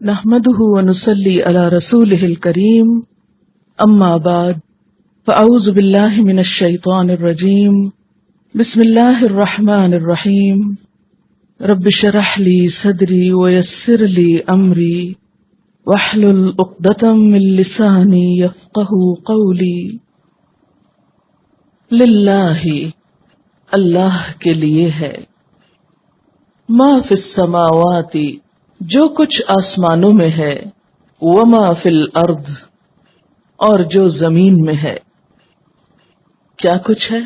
نحمده ونصلي على رسوله الكريم اما بعد فاعوذ بالله من الشيطان الرجيم بسم الله الرحمن الرحيم رب اشرح لي صدري ويسر لي امري واحلل عقدة من لساني يفقهوا قولي للہ اللہ کے لیے ہے ما فی السماوات جو کچھ آسمانوں میں ہے وما فی الارض اور جو زمین میں ہے. کیا کچھ ہے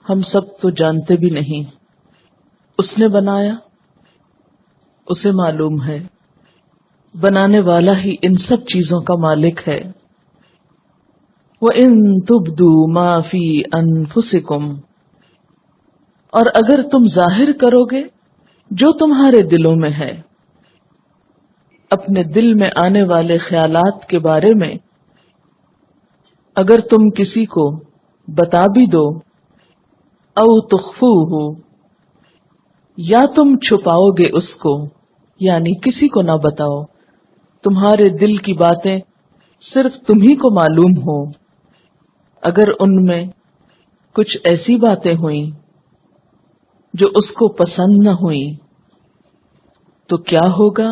ہم سب تو جانتے بھی نہیں. اس نے بنایا اسے معلوم ہے. بنانے والا ہی ان سب چیزوں کا مالک ہے. وَإِن تُبْدُوا مَا فِي أَنفُسِكُمْ اور اگر تم ظاہر کرو گے جو تمہارے دلوں میں ہے، اپنے دل میں آنے والے خیالات کے بارے میں اگر تم کسی کو بتا بھی دو، او تخفوہ یا تم چھپاؤ گے اس کو، یعنی کسی کو نہ بتاؤ، تمہارے دل کی باتیں صرف تمہیں کو معلوم ہو. اگر ان میں کچھ ایسی باتیں ہوئیں جو اس کو پسند نہ ہوئیں تو کیا ہوگا؟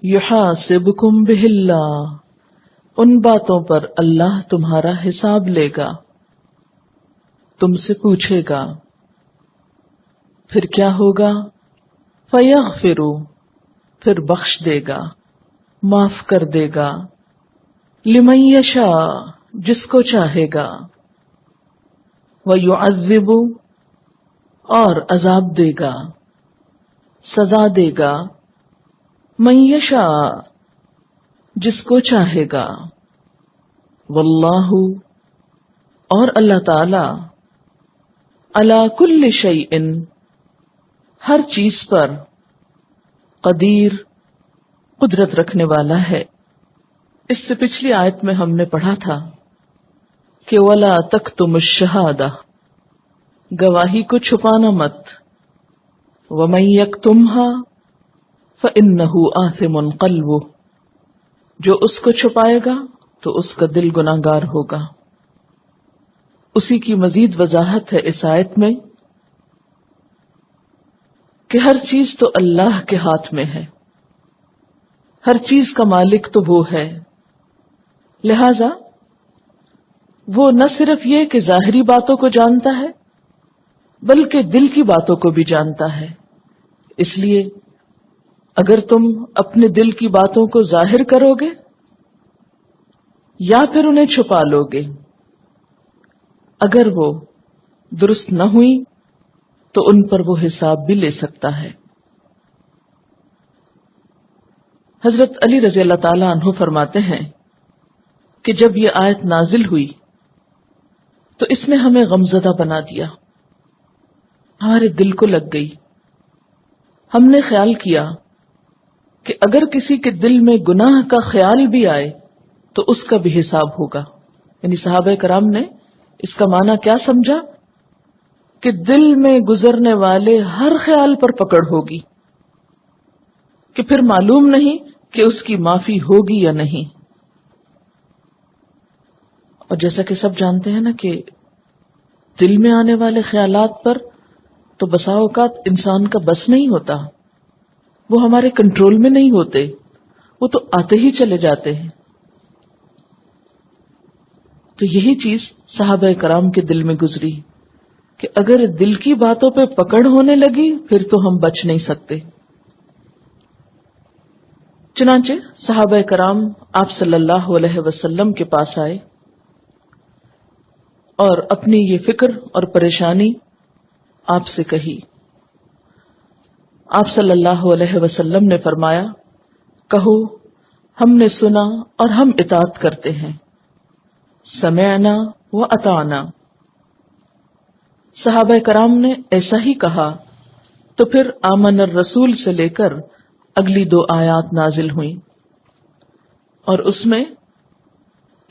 یحاسبکم بہ اللہ ان باتوں پر اللہ تمہارا حساب لے گا، تم سے پوچھے گا. پھر کیا ہوگا؟ فیغفر پھر بخش دے گا، معاف کر دے گا. لمن یشاء جس کو چاہے گا. وَيُعَذِّبُ اور عذاب دے گا، سزا دے گا. من یشاء جس کو چاہے گا. واللہ اور اللہ تعالی علی کل شیء ہر چیز پر قدیر قدرت رکھنے والا ہے. اس سے پچھلی آیت میں ہم نے پڑھا تھا کہ وَلَا تَكْتُمُ الشَّهَادَةَ گواہی کو چھپانا مت. وَمَن يَكْتُمْهَا فَإِنَّهُ آثِمٌ قَلْبُهُ جو اس کو چھپائے گا تو اس کا دل گناہگار ہوگا. اسی کی مزید وضاحت ہے اس آیت میں کہ ہر چیز تو اللہ کے ہاتھ میں ہے، ہر چیز کا مالک تو وہ ہے. لہذا وہ نہ صرف یہ کہ ظاہری باتوں کو جانتا ہے بلکہ دل کی باتوں کو بھی جانتا ہے. اس لیے اگر تم اپنے دل کی باتوں کو ظاہر کرو گے یا پھر انہیں چھپا لو گے، اگر وہ درست نہ ہوئی تو ان پر وہ حساب بھی لے سکتا ہے. حضرت علی رضی اللہ تعالی عنہ فرماتے ہیں کہ جب یہ آیت نازل ہوئی تو اس نے ہمیں غمزدہ بنا دیا، ہمارے دل کو لگ گئی. ہم نے خیال کیا کہ اگر کسی کے دل میں گناہ کا خیال بھی آئے تو اس کا بھی حساب ہوگا. یعنی صحابہ کرام نے اس کا معنی کیا سمجھا کہ دل میں گزرنے والے ہر خیال پر پکڑ ہوگی کہ پھر معلوم نہیں کہ اس کی معافی ہوگی یا نہیں. اور جیسا کہ سب جانتے ہیں نا کہ دل میں آنے والے خیالات پر تو بسا اوقات انسان کا بس نہیں ہوتا، وہ ہمارے کنٹرول میں نہیں ہوتے، وہ تو آتے ہی چلے جاتے ہیں. تو یہی چیز صحابہ کرام کے دل میں گزری کہ اگر دل کی باتوں پہ پکڑ ہونے لگی پھر تو ہم بچ نہیں سکتے. چنانچہ صحابہ کرام آپ صلی اللہ علیہ وسلم کے پاس آئے اور اپنی یہ فکر اور پریشانی آپ سے کہی. آپ صلی اللہ علیہ وسلم نے فرمایا، کہو ہم نے سنا اور ہم اطاعت کرتے ہیں. سمعنا و اطعنا. صحابہ کرام نے ایسا ہی کہا تو پھر آمن الرسول سے لے کر اگلی 2 آیات نازل ہوئیں اور اس میں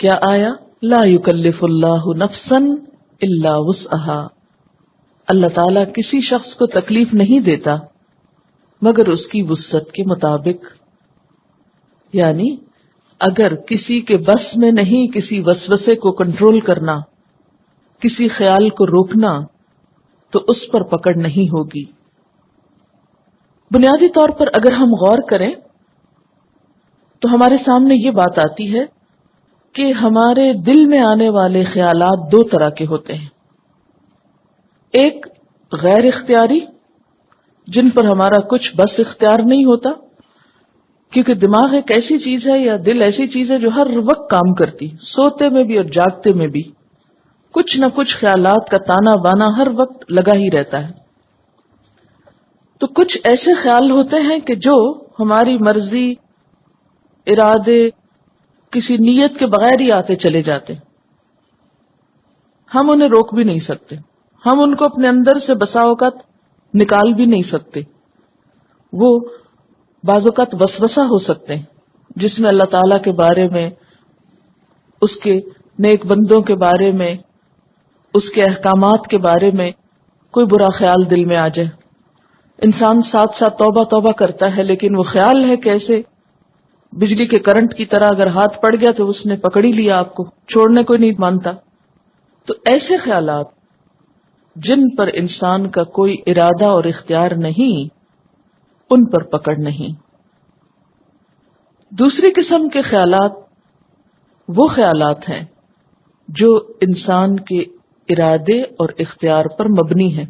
کیا آیا؟ لا یکلف اللہ نفسا الا وسعها. اللہ تعالیٰ کسی شخص کو تکلیف نہیں دیتا مگر اس کی وسعت کے مطابق. یعنی اگر کسی کے بس میں نہیں کسی وسوسے کو کنٹرول کرنا، کسی خیال کو روکنا، تو اس پر پکڑ نہیں ہوگی۔ بنیادی طور پر اگر ہم غور کریں تو ہمارے سامنے یہ بات آتی ہے کہ ہمارے دل میں آنے والے خیالات دو طرح کے ہوتے ہیں۔ ایک غیر اختیاری، جن پر ہمارا کچھ بس اختیار نہیں ہوتا، کیونکہ دماغ ایک ایسی چیز ہے یا دل ایسی چیز ہے جو ہر وقت کام کرتی، سوتے میں بھی اور جاگتے میں بھی کچھ نہ کچھ خیالات کا تانا بانا ہر وقت لگا ہی رہتا ہے۔ تو کچھ ایسے خیال ہوتے ہیں کہ جو ہماری مرضی، ارادے، کسی نیت کے بغیر ہی آتے چلے جاتے، ہم انہیں روک بھی نہیں سکتے، ہم ان کو اپنے اندر سے بسا اوقات نکال بھی نہیں سکتے۔ وہ بعض اوقات وسوسہ ہو سکتے ہیں جس میں اللہ تعالیٰ کے بارے میں، اس کے نیک بندوں کے بارے میں، اس کے احکامات کے بارے میں کوئی برا خیال دل میں آ جائے۔ انسان ساتھ ساتھ توبہ توبہ کرتا ہے، لیکن وہ خیال ہے کیسے بجلی کے کرنٹ کی طرح اگر ہاتھ پڑ گیا تو اس نے پکڑ ہی لیا، آپ کو چھوڑنے کو نہیں مانتا۔ تو ایسے خیالات جن پر انسان کا کوئی ارادہ اور اختیار نہیں، ان پر پکڑ نہیں۔ دوسری قسم کے خیالات وہ خیالات ہیں جو انسان کے ارادے اور اختیار پر مبنی ہیں،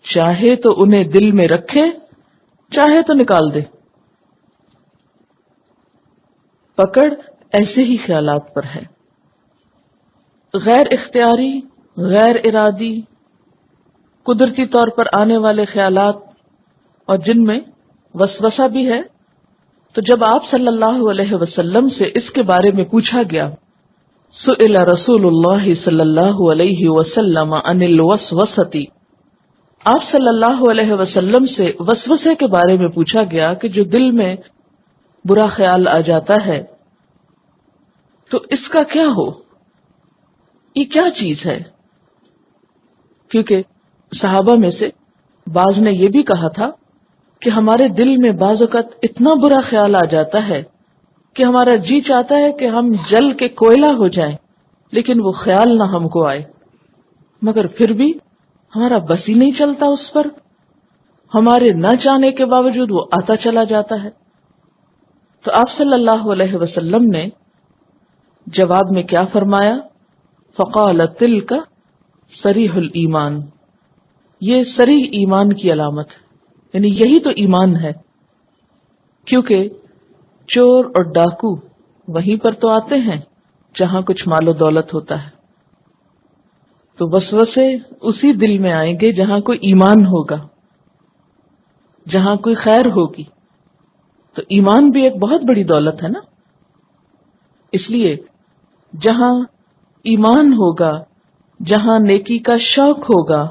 چاہے تو انہیں دل میں رکھے، چاہے تو نکال دے۔ پکڑ ایسے ہی خیالات پر ہے۔ غیر اختیاری، غیر ارادی، قدرتی طور پر آنے والے خیالات اور جن میں وسوسہ بھی ہے، تو جب آپ صلی اللہ علیہ وسلم سے اس کے بارے میں پوچھا گیا، سئل رسول اللہ صلی اللہ علیہ وسلم عن الوسوسۃ، آپ صلی اللہ علیہ وسلم سے وسوسے کے بارے میں پوچھا گیا کہ جو دل میں برا خیال آ جاتا ہے تو اس کا کیا ہو، یہ کیا چیز ہے؟ کیونکہ صحابہ میں سے بعض نے یہ بھی کہا تھا کہ ہمارے دل میں بعض اوقات اتنا برا خیال آ جاتا ہے کہ ہمارا جی چاہتا ہے کہ ہم جل کے کوئلہ ہو جائیں، لیکن وہ خیال نہ ہم کو آئے، مگر پھر بھی ہمارا بس ہی نہیں چلتا اس پر، ہمارے نہ چاہنے کے باوجود وہ آتا چلا جاتا ہے۔ تو آپ صلی اللہ علیہ وسلم نے جواب میں کیا فرمایا؟ فقال تلک صریح الایمان، یہ صریح ایمان کی علامت ہے، یعنی یہی تو ایمان ہے، کیونکہ چور اور ڈاکو وہیں پر تو آتے ہیں جہاں کچھ مال و دولت ہوتا ہے، تو وسوسے اسی دل میں آئیں گے جہاں کوئی ایمان ہوگا، جہاں کوئی خیر ہوگی۔ تو ایمان بھی ایک بہت بڑی دولت ہے نا، اس لیے جہاں ایمان ہوگا، جہاں نیکی کا شوق ہوگا،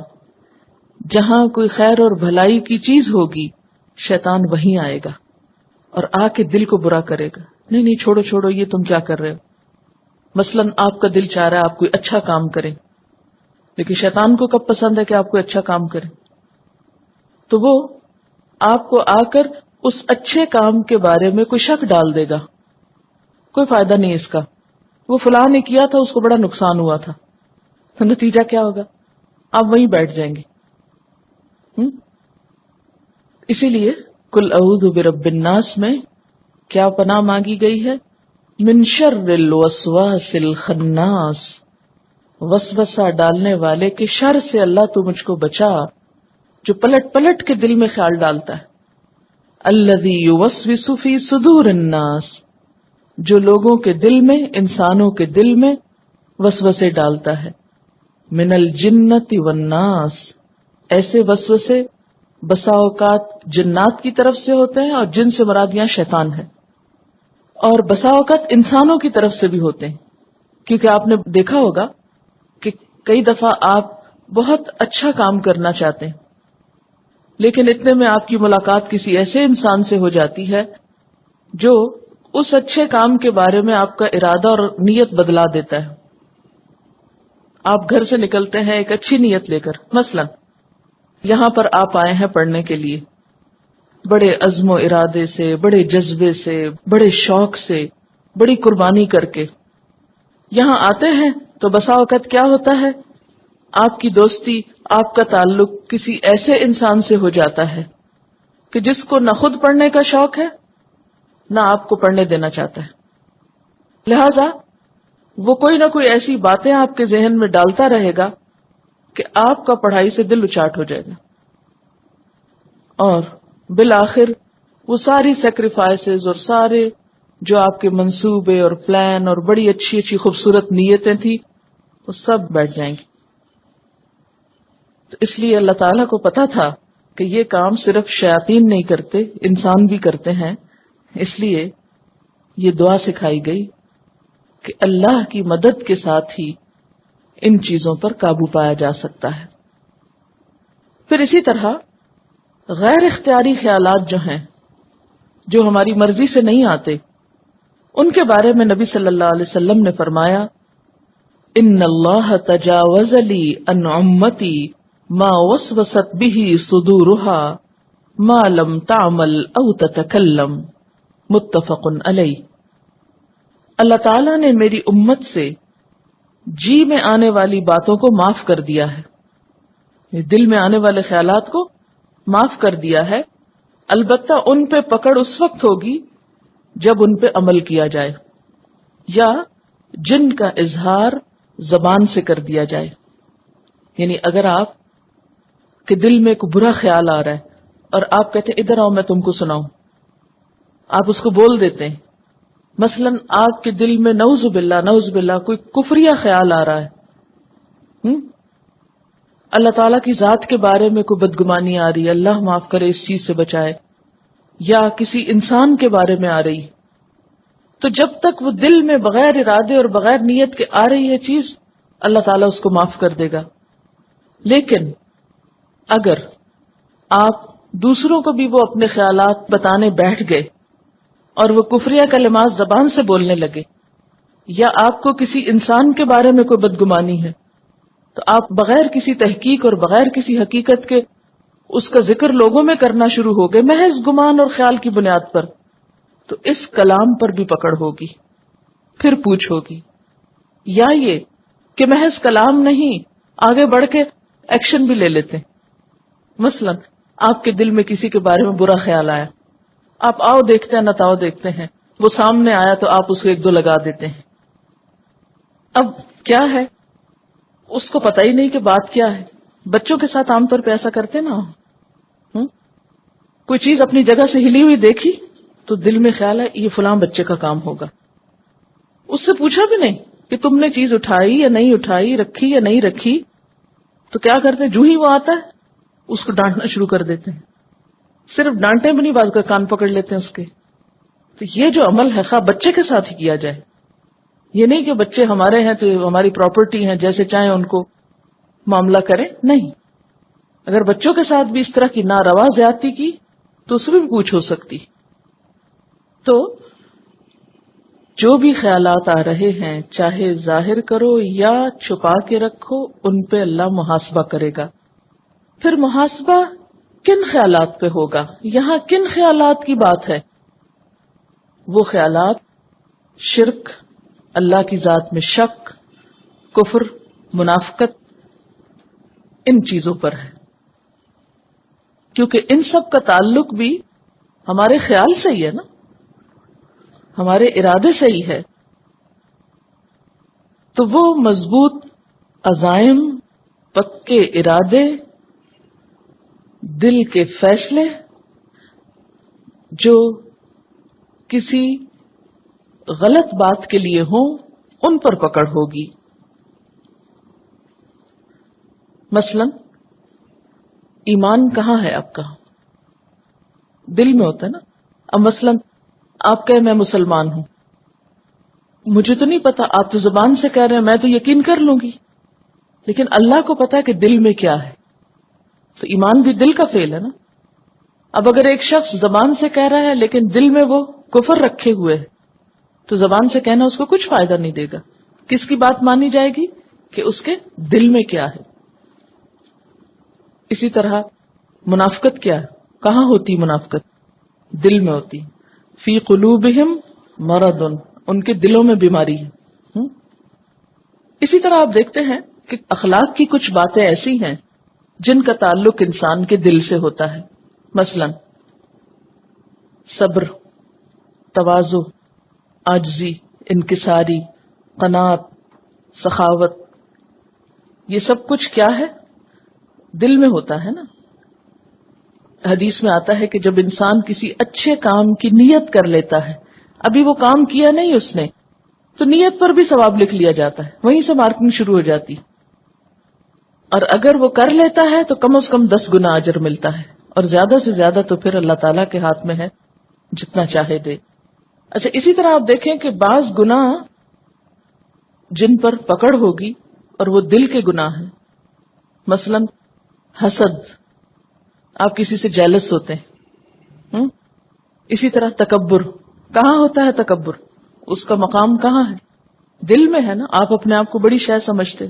جہاں کوئی خیر اور بھلائی کی چیز ہوگی، شیطان وہیں آئے گا اور آ کے دل کو برا کرے گا، نہیں نہیں چھوڑو چھوڑو، یہ تم کیا کر رہے ہو۔ مثلاً آپ کا دل چاہ رہا ہے آپ کوئی اچھا کام کریں، لیکن شیطان کو کب پسند ہے کہ آپ کوئی اچھا کام کریں؟ تو وہ آپ کو آ کر اس اچھے کام کے بارے میں کوئی شک ڈال دے گا، کوئی فائدہ نہیں اس کا، وہ فلاں نے کیا تھا، اس کو بڑا نقصان ہوا تھا، تو نتیجہ کیا ہوگا؟ آپ وہیں بیٹھ جائیں گے۔ اسی لیے قل اعوذ برب الناس میں کیا پناہ مانگی گئی ہے؟ من شر الوسواس الخناس، وسوسہ ڈالنے والے کے شر سے اللہ تو مجھ کو بچا، جو پلٹ پلٹ کے دل میں خیال ڈالتا ہے۔ الذی یوسوس فی صدور الناس، جو لوگوں کے دل میں، انسانوں کے دل میں وسوسے ڈالتا ہے۔ من الجنۃ والناس، ایسے وسوسے بسا اوقات جنات کی طرف سے ہوتے ہیں اور جن سے مراد یہاں شیطان ہے، اور بسا اوقات انسانوں کی طرف سے بھی ہوتے ہیں، کیونکہ آپ نے دیکھا ہوگا کہ کئی دفعہ آپ بہت اچھا کام کرنا چاہتے ہیں، لیکن اتنے میں آپ کی ملاقات کسی ایسے انسان سے ہو جاتی ہے جو اس اچھے کام کے بارے میں آپ کا ارادہ اور نیت بدلا دیتا ہے۔ آپ گھر سے نکلتے ہیں ایک اچھی نیت لے کر، مثلا یہاں پر آپ آئے ہیں پڑھنے کے لیے، بڑے عزم و ارادے سے، بڑے جذبے سے، بڑے شوق سے، بڑی قربانی کر کے یہاں آتے ہیں تو بسا اوقات کیا ہوتا ہے، آپ کی دوستی، آپ کا تعلق کسی ایسے انسان سے ہو جاتا ہے کہ جس کو نہ خود پڑھنے کا شوق ہے نہ آپ کو پڑھنے دینا چاہتا ہے، لہذا وہ کوئی نہ کوئی ایسی باتیں آپ کے ذہن میں ڈالتا رہے گا کہ آپ کا پڑھائی سے دل اچاٹ ہو جائے گا، اور بالآخر وہ ساری سیکریفائسز اور سارے جو آپ کے منصوبے اور پلان اور بڑی اچھی اچھی خوبصورت نیتیں تھیں وہ سب بیٹھ جائیں گی۔ تو اس لیے اللہ تعالیٰ کو پتا تھا کہ یہ کام صرف شیاطین نہیں کرتے، انسان بھی کرتے ہیں، اس لیے یہ دعا سکھائی گئی کہ اللہ کی مدد کے ساتھ ہی ان چیزوں پر قابو پایا جا سکتا ہے۔ پھر اسی طرح غیر اختیاری خیالات جو ہیں، جو ہماری مرضی سے نہیں آتے، ان کے بارے میں نبی صلی اللہ علیہ وسلم نے فرمایا، ان اللہ تجاوز لی عن امتی ما وسوست به صدورها ما لم تعمل او تتکلم، متفق علیہ۔ اللہ تعالیٰ نے میری امت سے جی میں آنے والی باتوں کو معاف کر دیا ہے، دل میں آنے والے خیالات کو معاف کر دیا ہے، البتہ ان پہ پکڑ اس وقت ہوگی جب ان پہ عمل کیا جائے یا جن کا اظہار زبان سے کر دیا جائے۔ یعنی اگر آپ کے دل میں کوئی برا خیال آ رہا ہے اور آپ کہتے ہیں ادھر آؤ میں تم کو سناؤں، آپ اس کو بول دیتے ہیں، مثلا آپ کے دل میں نعوذ باللہ کوئی کفریہ خیال آ رہا ہے، اللہ تعالیٰ کی ذات کے بارے میں کوئی بدگمانی آ رہی ہے، اللہ معاف کرے اس چیز سے بچائے، یا کسی انسان کے بارے میں آ رہی، تو جب تک وہ دل میں بغیر ارادے اور بغیر نیت کے آ رہی ہے چیز، اللہ تعالیٰ اس کو معاف کر دے گا۔ لیکن اگر آپ دوسروں کو بھی وہ اپنے خیالات بتانے بیٹھ گئے اور وہ کفریہ کلمات زبان سے بولنے لگے، یا آپ کو کسی انسان کے بارے میں کوئی بدگمانی ہے تو آپ بغیر کسی تحقیق اور بغیر کسی حقیقت کے اس کا ذکر لوگوں میں کرنا شروع ہو گئے محض گمان اور خیال کی بنیاد پر، تو اس کلام پر بھی پکڑ ہوگی، پھر پوچھ ہوگی۔ یا یہ کہ محض کلام نہیں، آگے بڑھ کے ایکشن بھی لے لیتے ہیں، مثلا آپ کے دل میں کسی کے بارے میں برا خیال آیا، آپ آؤ دیکھتے ہیں نتاؤ دیکھتے ہیں، وہ سامنے آیا تو آپ اس کو ایک دو لگا دیتے ہیں۔ اب کیا ہے، اس کو پتہ ہی نہیں کہ بات کیا ہے۔ بچوں کے ساتھ عام طور پہ ایسا کرتے نا، کوئی چیز اپنی جگہ سے ہلی ہوئی دیکھی تو دل میں خیال ہے یہ فلاں بچے کا کام ہوگا، اس سے پوچھا بھی نہیں کہ تم نے چیز اٹھائی یا نہیں اٹھائی، رکھی یا نہیں رکھی، تو کیا کرتے ہیں، جو ہی وہ آتا ہے اس کو ڈانٹنا شروع کر دیتے ہیں، صرف ڈانٹے بھی نہیں، بات کا کان پکڑ لیتے ہیں اس کے۔ تو یہ جو عمل ہے خواہ بچے کے ساتھ ہی کیا جائے، یہ نہیں کہ بچے ہمارے ہیں تو ہماری پراپرٹی ہیں، جیسے چاہیں ان کو معاملہ کریں، نہیں، اگر بچوں کے ساتھ بھی اس طرح کی ناروا زیادتی کی تو اس میں بھی پوچھ ہو سکتی۔ تو جو بھی خیالات آ رہے ہیں، چاہے ظاہر کرو یا چھپا کے رکھو، ان پہ اللہ محاسبہ کرے گا۔ پھر محاسبہ کن خیالات پہ ہوگا، یہاں کن خیالات کی بات ہے؟ وہ خیالات شرک، اللہ کی ذات میں شک، کفر، منافقت، ان چیزوں پر ہے، کیونکہ ان سب کا تعلق بھی ہمارے خیال سے ہی ہے نا، ہمارے ارادے سے ہی ہے۔ تو وہ مضبوط عزائم، پکے ارادے، دل کے فیصلے جو کسی غلط بات کے لیے ہوں، ان پر پکڑ ہوگی۔ مثلا ایمان کہاں ہے آپ کا؟ دل میں ہوتا ہے نا۔ اب مثلا آپ کہے میں مسلمان ہوں، مجھے تو نہیں پتا، آپ تو زبان سے کہہ رہے ہیں، میں تو یقین کر لوں گی، لیکن اللہ کو پتا ہے کہ دل میں کیا ہے، تو ایمان بھی دل کا فعل ہے نا۔ اب اگر ایک شخص زبان سے کہہ رہا ہے لیکن دل میں وہ کفر رکھے ہوئے ہے، تو زبان سے کہنا اس کو کچھ فائدہ نہیں دے گا۔ کس کی بات مانی جائے گی کہ اس کے دل میں کیا ہے۔ اسی طرح منافقت کیا ہے، کہاں ہوتی منافقت؟ دل میں ہوتی. فی قلوبہم مرض، ان کے دلوں میں بیماری ہے. اسی طرح آپ دیکھتے ہیں کہ اخلاق کی کچھ باتیں ایسی ہیں جن کا تعلق انسان کے دل سے ہوتا ہے. مثلا صبر، تواضع، عاجزی، انکساری، قناعت، سخاوت، یہ سب کچھ کیا ہے؟ دل میں ہوتا ہے نا. حدیث میں آتا ہے کہ جب انسان کسی اچھے کام کی نیت کر لیتا ہے، ابھی وہ کام کیا نہیں اس نے، تو نیت پر بھی ثواب لکھ لیا جاتا ہے، وہیں سے مارکنگ شروع ہو جاتی. اور اگر وہ کر لیتا ہے تو کم از کم 10 گنا اجر ملتا ہے، اور زیادہ سے زیادہ تو پھر اللہ تعالیٰ کے ہاتھ میں ہے، جتنا چاہے دے. اچھا، اسی طرح آپ دیکھیں کہ بعض گناہ جن پر پکڑ ہوگی اور وہ دل کے گناہ ہیں. مثلا حسد، آپ کسی سے جیلس ہوتے ہیں. اسی طرح تکبر، کہاں ہوتا ہے تکبر؟ اس کا مقام کہاں ہے؟ دل میں ہے نا. آپ اپنے آپ کو بڑی شے سمجھتے.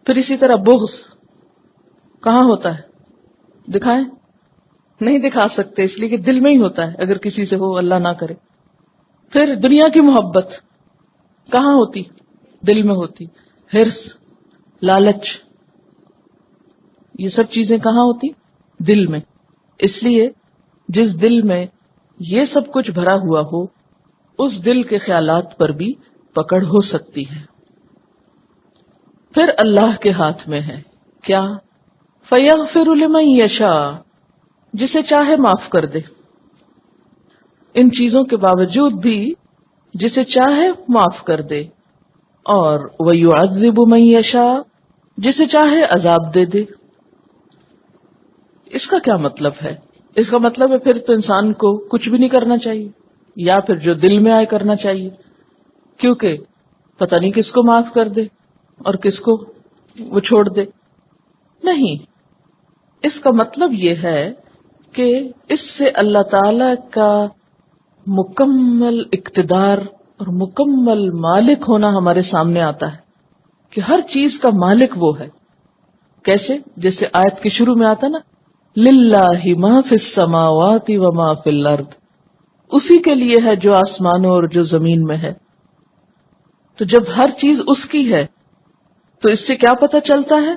پھر اسی طرح بغض کہاں ہوتا ہے؟ دکھائیں؟ نہیں دکھا سکتے، اس لیے کہ دل میں ہی ہوتا ہے، اگر کسی سے ہو، اللہ نہ کرے. پھر دنیا کی محبت کہاں ہوتی؟ دل میں ہوتی. حرص، لالچ، یہ سب چیزیں کہاں ہوتی؟ دل میں. اس لیے جس دل میں یہ سب کچھ بھرا ہوا ہو، اس دل کے خیالات پر بھی پکڑ ہو سکتی ہے. پھر اللہ کے ہاتھ میں ہے کیا؟ فَيَغْفِرُ لِمَن يَشَاءُ، جسے چاہے معاف کر دے. ان چیزوں کے باوجود بھی جسے چاہے معاف کر دے. اور وَيُعَذِّبُ مَن يَشَاءُ، جسے چاہے عذاب دے دے. اس کا کیا مطلب ہے؟ اس کا مطلب ہے پھر تو انسان کو کچھ بھی نہیں کرنا چاہیے، یا پھر جو دل میں آئے کرنا چاہیے، کیونکہ پتہ نہیں کس کو معاف کر دے اور کس کو وہ چھوڑ دے. نہیں، اس کا مطلب یہ ہے کہ اس سے اللہ تعالی کا مکمل اقتدار اور مکمل مالک ہونا ہمارے سامنے آتا ہے کہ ہر چیز کا مالک وہ ہے. کیسے؟ جیسے آیت کے شروع میں آتا نا، للہ ما فی السماوات و ما فی الارض، اسی کے لیے ہے جو آسمانوں اور جو زمین میں ہے. تو جب ہر چیز اس کی ہے تو اس سے کیا پتہ چلتا ہے؟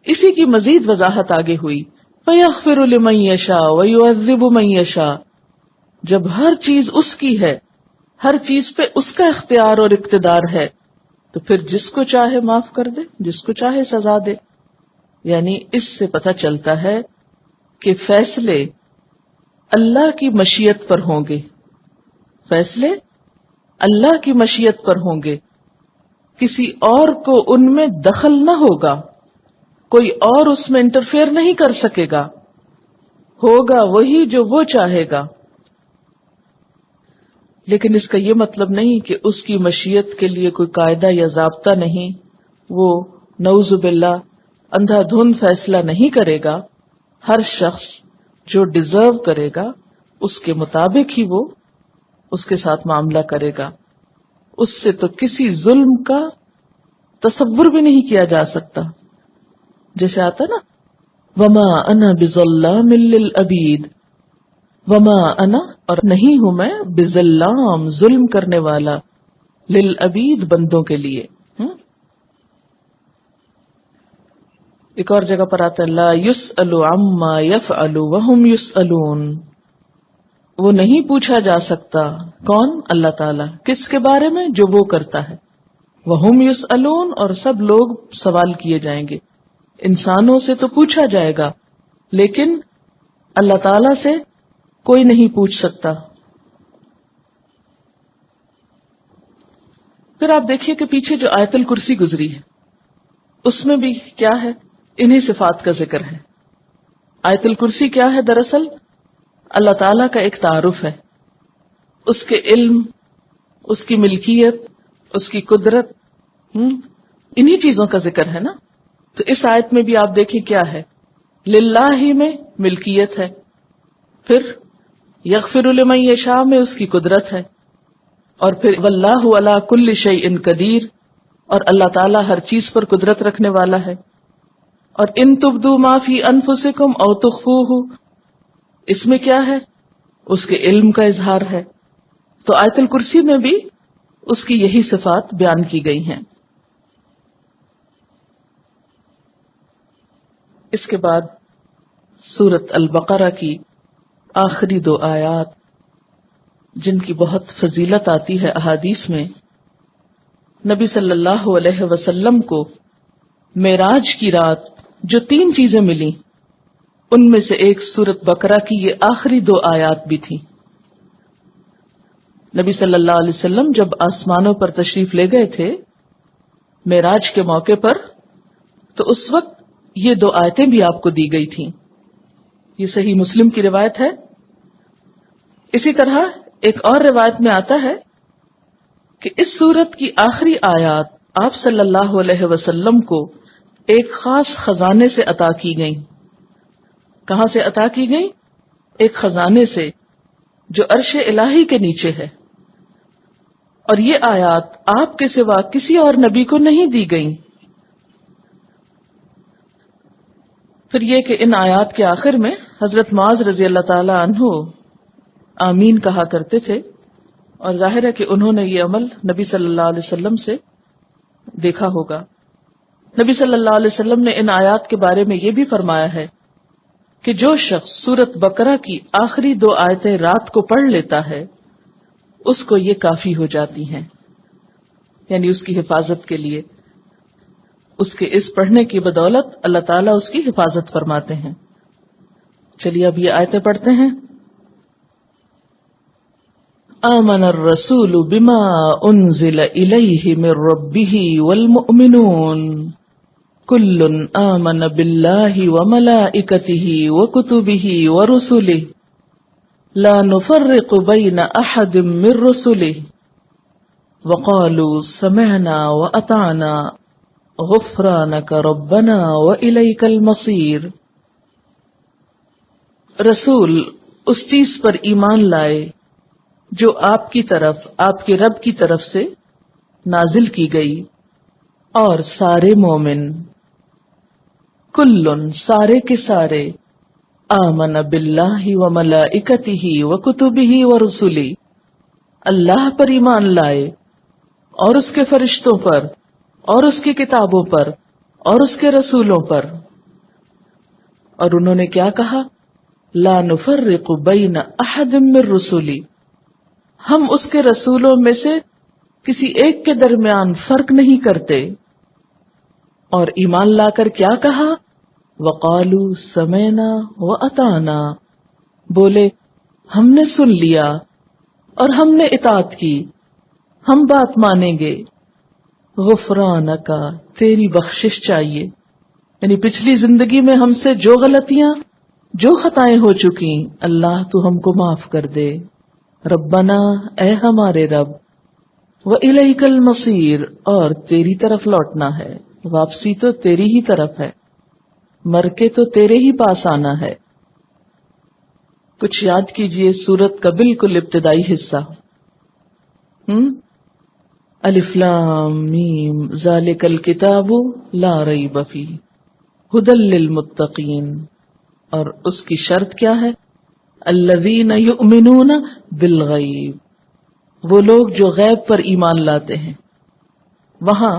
اسی کی مزید وضاحت آگے ہوئی، فَيَغْفِرُ لِمَن يَشَاءُ وَيُعَذِّبُ مَن يَشَاءُ. جب ہر چیز اس کی ہے، ہر چیز پہ اس کا اختیار اور اقتدار ہے، تو پھر جس کو چاہے معاف کر دے، جس کو چاہے سزا دے. یعنی اس سے پتہ چلتا ہے کہ فیصلے اللہ کی مشیت پر ہوں گے. فیصلے اللہ کی مشیت پر ہوں گے، کسی اور کو ان میں دخل نہ ہوگا، کوئی اور اس میں انٹرفیئر نہیں کر سکے گا، ہوگا وہی جو وہ چاہے گا. لیکن اس کا یہ مطلب نہیں کہ اس کی مشیت کے لیے کوئی قاعدہ یا ضابطہ نہیں، وہ نعوذ باللہ اندھا دھند فیصلہ نہیں کرے گا. ہر شخص جو ڈیزرو کرے گا اس کے مطابق ہی وہ اس کے ساتھ معاملہ کرے گا. اس سے تو کسی ظلم کا تصور بھی نہیں کیا جا سکتا. جیسے آتا نا، وما انا بظلام للعبید، وما انا، اور نہیں ہوں میں، بظلام، ظلم کرنے والا، للعبید، بندوں کے لیے. ایک اور جگہ پر آتا ہے لا یسأل عما یفعل وہم یسألون، وہ نہیں پوچھا جا سکتا. کون؟ اللہ تعالیٰ. کس کے بارے میں؟ جو وہ کرتا ہے. وہم یسألون، اور سب لوگ سوال کیے جائیں گے. انسانوں سے تو پوچھا جائے گا، لیکن اللہ تعالیٰ سے کوئی نہیں پوچھ سکتا. پھر آپ دیکھیے کہ پیچھے جو آیت الکرسی گزری ہے اس میں بھی کیا ہے؟ انہی صفات کا ذکر ہے. آیت الکرسی کیا ہے؟ دراصل اللہ تعالیٰ کا ایک تعارف ہے، اس کے علم، اس کی ملکیت، اس کی قدرت، انہی چیزوں کا ذکر ہے نا. تو اس آیت میں بھی آپ دیکھیں کیا ہے، للہ میں ملکیت ہے، پھر یغفر لمن یشاء میں اس کی قدرت ہے، اور پھر واللہ علی کل شیء قدیر، اور اللہ تعالیٰ ہر چیز پر قدرت رکھنے والا ہے. اور ان تبدوا ما فی انفسکم او تخفوہ، اس میں کیا ہے؟ اس کے علم کا اظہار ہے. تو آیت الکرسی میں بھی اس کی یہی صفات بیان کی گئی ہیں. اس کے بعد سورۃ البقرہ کی آخری 2 آیات جن کی بہت فضیلت آتی ہے احادیث میں. نبی صلی اللہ علیہ وسلم کو معراج کی رات جو 3 چیزیں ملی ان میں سے ایک سورۃ بقرہ کی یہ آخری 2 آیات بھی تھی. نبی صلی اللہ علیہ وسلم جب آسمانوں پر تشریف لے گئے تھے معراج کے موقع پر تو اس وقت یہ 2 آیتیں بھی آپ کو دی گئی تھیں. یہ صحیح مسلم کی روایت ہے. اسی طرح ایک اور روایت میں آتا ہے کہ اس سورت کی آخری آیات آپ صلی اللہ علیہ وسلم کو ایک خاص خزانے سے عطا کی گئیں. کہاں سے عطا کی گئیں؟ ایک خزانے سے جو عرش الہی کے نیچے ہے. اور یہ آیات آپ کے سوا کسی اور نبی کو نہیں دی گئیں. پھر یہ کہ ان آیات کے آخر میں حضرت معاذ رضی اللہ تعالی عنہ آمین کہا کرتے تھے، اور ظاہر ہے کہ انہوں نے یہ عمل نبی صلی اللہ علیہ وسلم سے دیکھا ہوگا. نبی صلی اللہ علیہ وسلم نے ان آیات کے بارے میں یہ بھی فرمایا ہے کہ جو شخص سورۃ بقرہ کی آخری 2 آیتیں رات کو پڑھ لیتا ہے اس کو یہ کافی ہو جاتی ہیں، یعنی اس کی حفاظت کے لیے. اس کے اس پڑھنے کی بدولت اللہ تعالیٰ اس کی حفاظت فرماتے ہیں. چلیے اب یہ آیتیں پڑھتے ہیں. آمن الرسول بما انزل الیہ من ربہ والمؤمنون کل آمن باللہ وملائکتہ وکتبہ ورسلہ لا نفرق بین احد من رسلہ وقالوا سمعنا واطعنا غفرانک ربنا والیک المصیر. رسول اس چیز پر ایمان لائے جو آپ کی طرف آپ کے رب کی طرف سے نازل کی گئی، اور سارے مومن کلن سارے کے سارے آمن باللہ وملائکتہ وکتبہ ورسلہ اللہ پر ایمان لائے اور اس کے فرشتوں پر اور اس کی کتابوں پر اور اس کے رسولوں پر. اور انہوں نے کیا کہا؟ لا نفرق بین احد من رسلی، ہم اس کے رسولوں میں سے کسی ایک کے درمیان فرق نہیں کرتے. اور ایمان لا کر کیا کہا؟ وقالوا سمعنا واطعنا، بولے ہم نے سن لیا اور ہم نے اطاعت کی، ہم بات مانیں گے. غفرانک، تیری بخشش چاہیے، یعنی پچھلی زندگی میں ہم سے جو غلطیاں جو خطائیں ہو چکی اللہ تو ہم کو معاف کر دے. ربنا، اے ہمارے رب، وَإِلَيْكَ الْمَصِيرُ، اور تیری طرف لوٹنا ہے، واپسی تو تیری ہی طرف ہے، مر کے تو تیرے ہی پاس آنا ہے. کچھ یاد کیجئے سورت کا بالکل ابتدائی حصہ. الف لام میم ذالک الکتاب لا ریب فیہ ھدی للمتقین، اور اس کی شرط کیا ہے؟ الذین یؤمنون بالغیب، وہ لوگ جو غیب پر ایمان لاتے ہیں. وہاں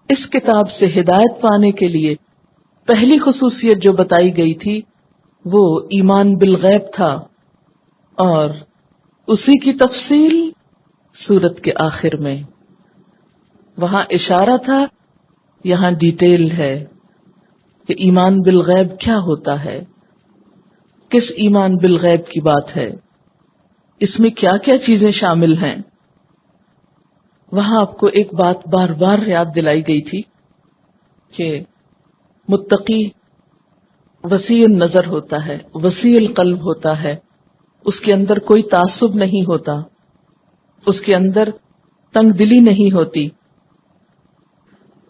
اس کتاب سے ہدایت پانے کے لیے پہلی خصوصیت جو بتائی گئی تھی وہ ایمان بالغیب تھا، اور اسی کی تفصیل سورت کے آخر میں. وہاں اشارہ تھا، یہاں ڈیٹیل ہے کہ ایمان بالغیب کیا ہوتا ہے، کس ایمان بالغیب کی بات ہے، اس میں کیا کیا چیزیں شامل ہیں. وہاں آپ کو ایک بات بار بار یاد دلائی گئی تھی کہ متقی وسیع النظر ہوتا ہے، وسیع القلب ہوتا ہے، اس کے اندر کوئی تعصب نہیں ہوتا، اس کے اندر تنگ دلی نہیں ہوتی.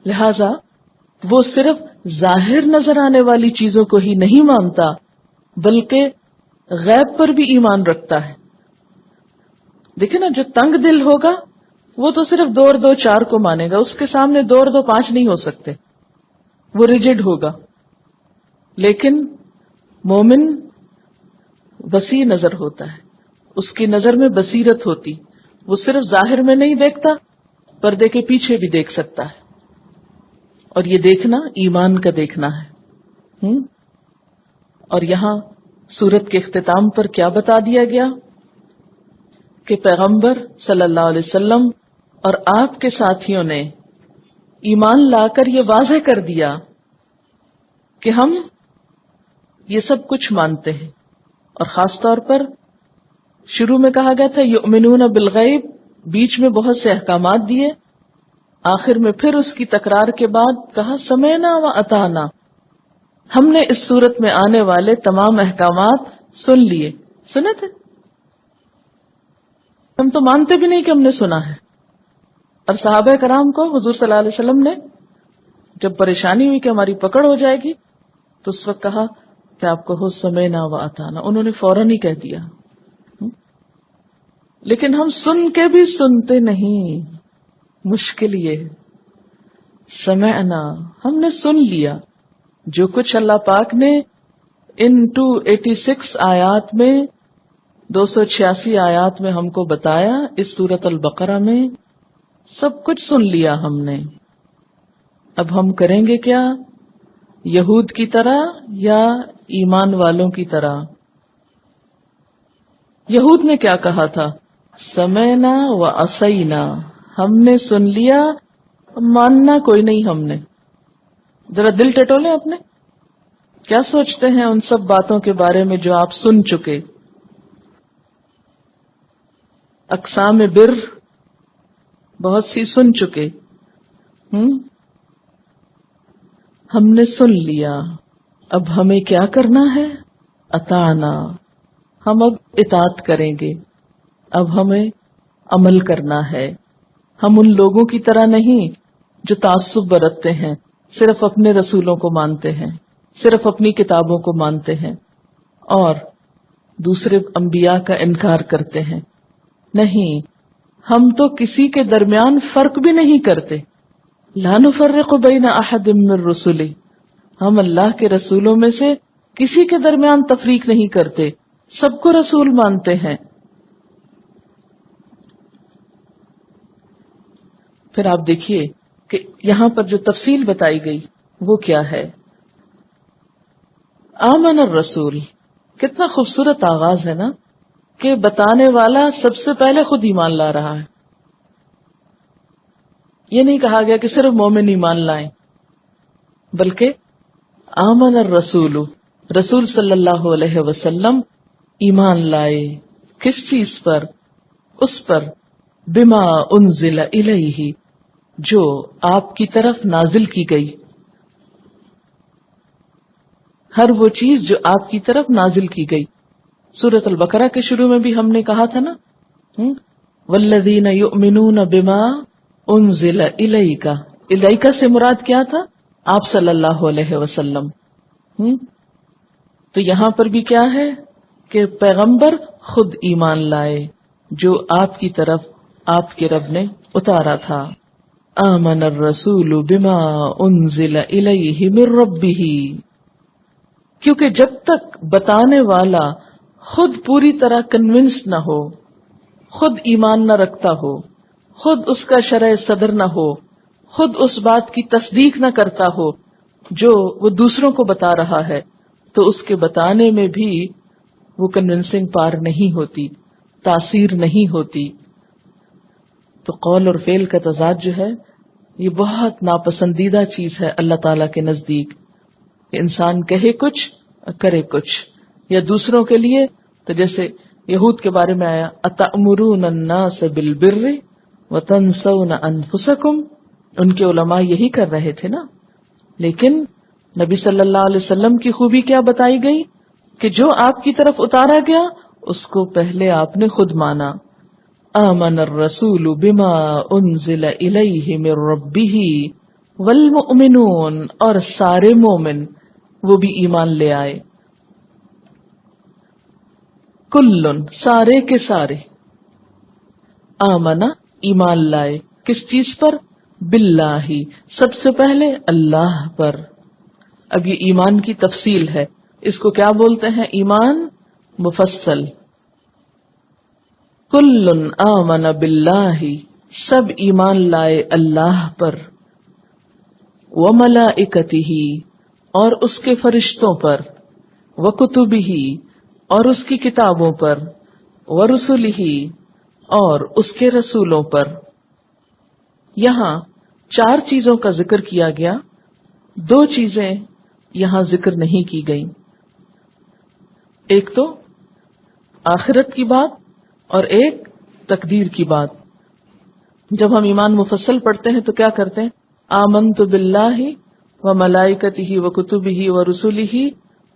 لہذا وہ صرف ظاہر نظر آنے والی چیزوں کو ہی نہیں مانتا بلکہ غیب پر بھی ایمان رکھتا ہے. دیکھیں نا، جو تنگ دل ہوگا وہ تو صرف 2 اور 2 4 کو مانے گا، اس کے سامنے 2 اور 2 5 نہیں ہو سکتے، وہ ریجڈ ہوگا. لیکن مومن وسیع نظر ہوتا ہے، اس کی نظر میں بصیرت ہوتی، وہ صرف ظاہر میں نہیں دیکھتا، پردے کے پیچھے بھی دیکھ سکتا ہے، اور یہ دیکھنا ایمان کا دیکھنا ہے۔ اور یہاں سورت کے اختتام پر کیا بتا دیا گیا کہ پیغمبر صلی اللہ علیہ وسلم اور آپ کے ساتھیوں نے ایمان لا کر یہ واضح کر دیا کہ ہم یہ سب کچھ مانتے ہیں، اور خاص طور پر شروع میں کہا گیا تھا یؤمنون بالغیب، بیچ میں بہت سے احکامات دیے، آخر میں پھر اس کی تکرار کے بعد کہا سمعنا و اطعنا، ہم نے اس صورت میں آنے والے تمام احکامات سن لیے، سنے تھے، ہم تو مانتے بھی نہیں کہ ہم نے سنا ہے۔ اور صحابہ کرام کو حضور صلی اللہ علیہ وسلم نے جب پریشانی ہوئی کہ ہماری پکڑ ہو جائے گی تو اس وقت کہا کہ آپ کو سمعنا و اطعنا، انہوں نے فوراً ہی کہہ دیا۔ لیکن ہم سن کے بھی سنتے نہیں، مشکل یہ ہے، سمعنا، ہم نے سن لیا جو کچھ اللہ پاک نے ان 286 آیات میں، 286 آیات میں ہم کو بتایا، اس سورۃ البقرہ میں سب کچھ سن لیا ہم نے۔ اب ہم کریں گے کیا؟ یہود کی طرح یا ایمان والوں کی طرح؟ یہود نے کیا کہا تھا؟ سمعنا و عصینا، ہم نے سن لیا، ماننا کوئی نہیں ہم نے۔ ذرا دل ٹٹولیں اپنے، کیا سوچتے ہیں ان سب باتوں کے بارے میں جو آپ سن چکے؟ اقسام بر بہت سی سن چکے، ہم نے سن لیا، اب ہمیں کیا کرنا ہے؟ اطعنا، ہم اب اطاعت کریں گے، اب ہمیں عمل کرنا ہے۔ ہم ان لوگوں کی طرح نہیں جو تعصب برتتے ہیں، صرف اپنے رسولوں کو مانتے ہیں، صرف اپنی کتابوں کو مانتے ہیں اور دوسرے انبیاء کا انکار کرتے ہیں۔ نہیں، ہم تو کسی کے درمیان فرق بھی نہیں کرتے، لا نفرق بین احد من رسلہ، ہم اللہ کے رسولوں میں سے کسی کے درمیان تفریق نہیں کرتے، سب کو رسول مانتے ہیں۔ پھر آپ دیکھیے کہ یہاں پر جو تفصیل بتائی گئی وہ کیا ہے؟ آمن الرسول، کتنا خوبصورت آغاز ہے نا، کہ بتانے والا سب سے پہلے خود ایمان لا رہا ہے۔ یہ نہیں کہا گیا کہ صرف مومن ایمان لائیں، بلکہ آمن الرسول، رسول صلی اللہ علیہ وسلم ایمان لائے، کس چیز پر؟ اس پر بما انزل الیہ، جو آپ کی طرف نازل کی گئی، ہر وہ چیز جو آپ کی طرف نازل کی گئی۔ سورۃ البقرہ کے شروع میں بھی ہم نے کہا تھا نا، والذین یؤمنون بما انزل الیک، الیک سے مراد کیا تھا؟ آپ صلی اللہ علیہ وسلم۔ تو یہاں پر بھی کیا ہے کہ پیغمبر خود ایمان لائے جو آپ کی طرف آپ کے رب نے اتارا تھا۔ آمن الرسول بما انزل الیہ من ربہ، کیونکہ جب تک بتانے والا خود پوری طرح کنونس نہ ہو، خود ایمان نہ رکھتا ہو، خود اس کا شرع صدر نہ ہو، خود اس بات کی تصدیق نہ کرتا ہو جو وہ دوسروں کو بتا رہا ہے، تو اس کے بتانے میں بھی وہ کنونسنگ پار نہیں ہوتی، تاثیر نہیں ہوتی۔ تو قول اور فعل کا تضاد جو ہے یہ بہت ناپسندیدہ چیز ہے اللہ تعالیٰ کے نزدیک، کہ انسان کہے کچھ اور کرے کچھ، یا دوسروں کے لیے تو جیسے یہود کے بارے میں آیا اتأمرون الناس بالبر وتنسون انفسکم، ان کے علماء یہی کر رہے تھے نا، لیکن نبی صلی اللہ علیہ وسلم کی خوبی کیا بتائی گئی کہ جو آپ کی طرف اتارا گیا اس کو پہلے آپ نے خود مانا۔ آمن الرسول بما انزل الیہ من ربہ والمؤمنون، اور سارے مومن وہ بھی ایمان لے آئے، کلن، سارے کے سارے، آمنا، ایمان لائے، کس چیز پر؟ باللہ، سب سے پہلے اللہ پر۔ اب یہ ایمان کی تفصیل ہے، اس کو کیا بولتے ہیں؟ ایمان مفصل۔ کل آمن باللہ، سب ایمان لائے اللہ پر، وملائکتہ، اور اس کے فرشتوں پر، وکتبہ، اور اس کی کتابوں پر، ورسلہ، اور اس کے رسولوں پر۔ یہاں 4 چیزوں کا ذکر کیا گیا، 2 چیزیں یہاں ذکر نہیں کی گئیں۔ ایک تو آخرت کی بات اور ایک تقدیر کی بات۔ جب ہم ایمان مفصل پڑھتے ہیں تو کیا کرتے ہیں؟ آمنت باللہ وملائکتہ وکتبہ ورسلہ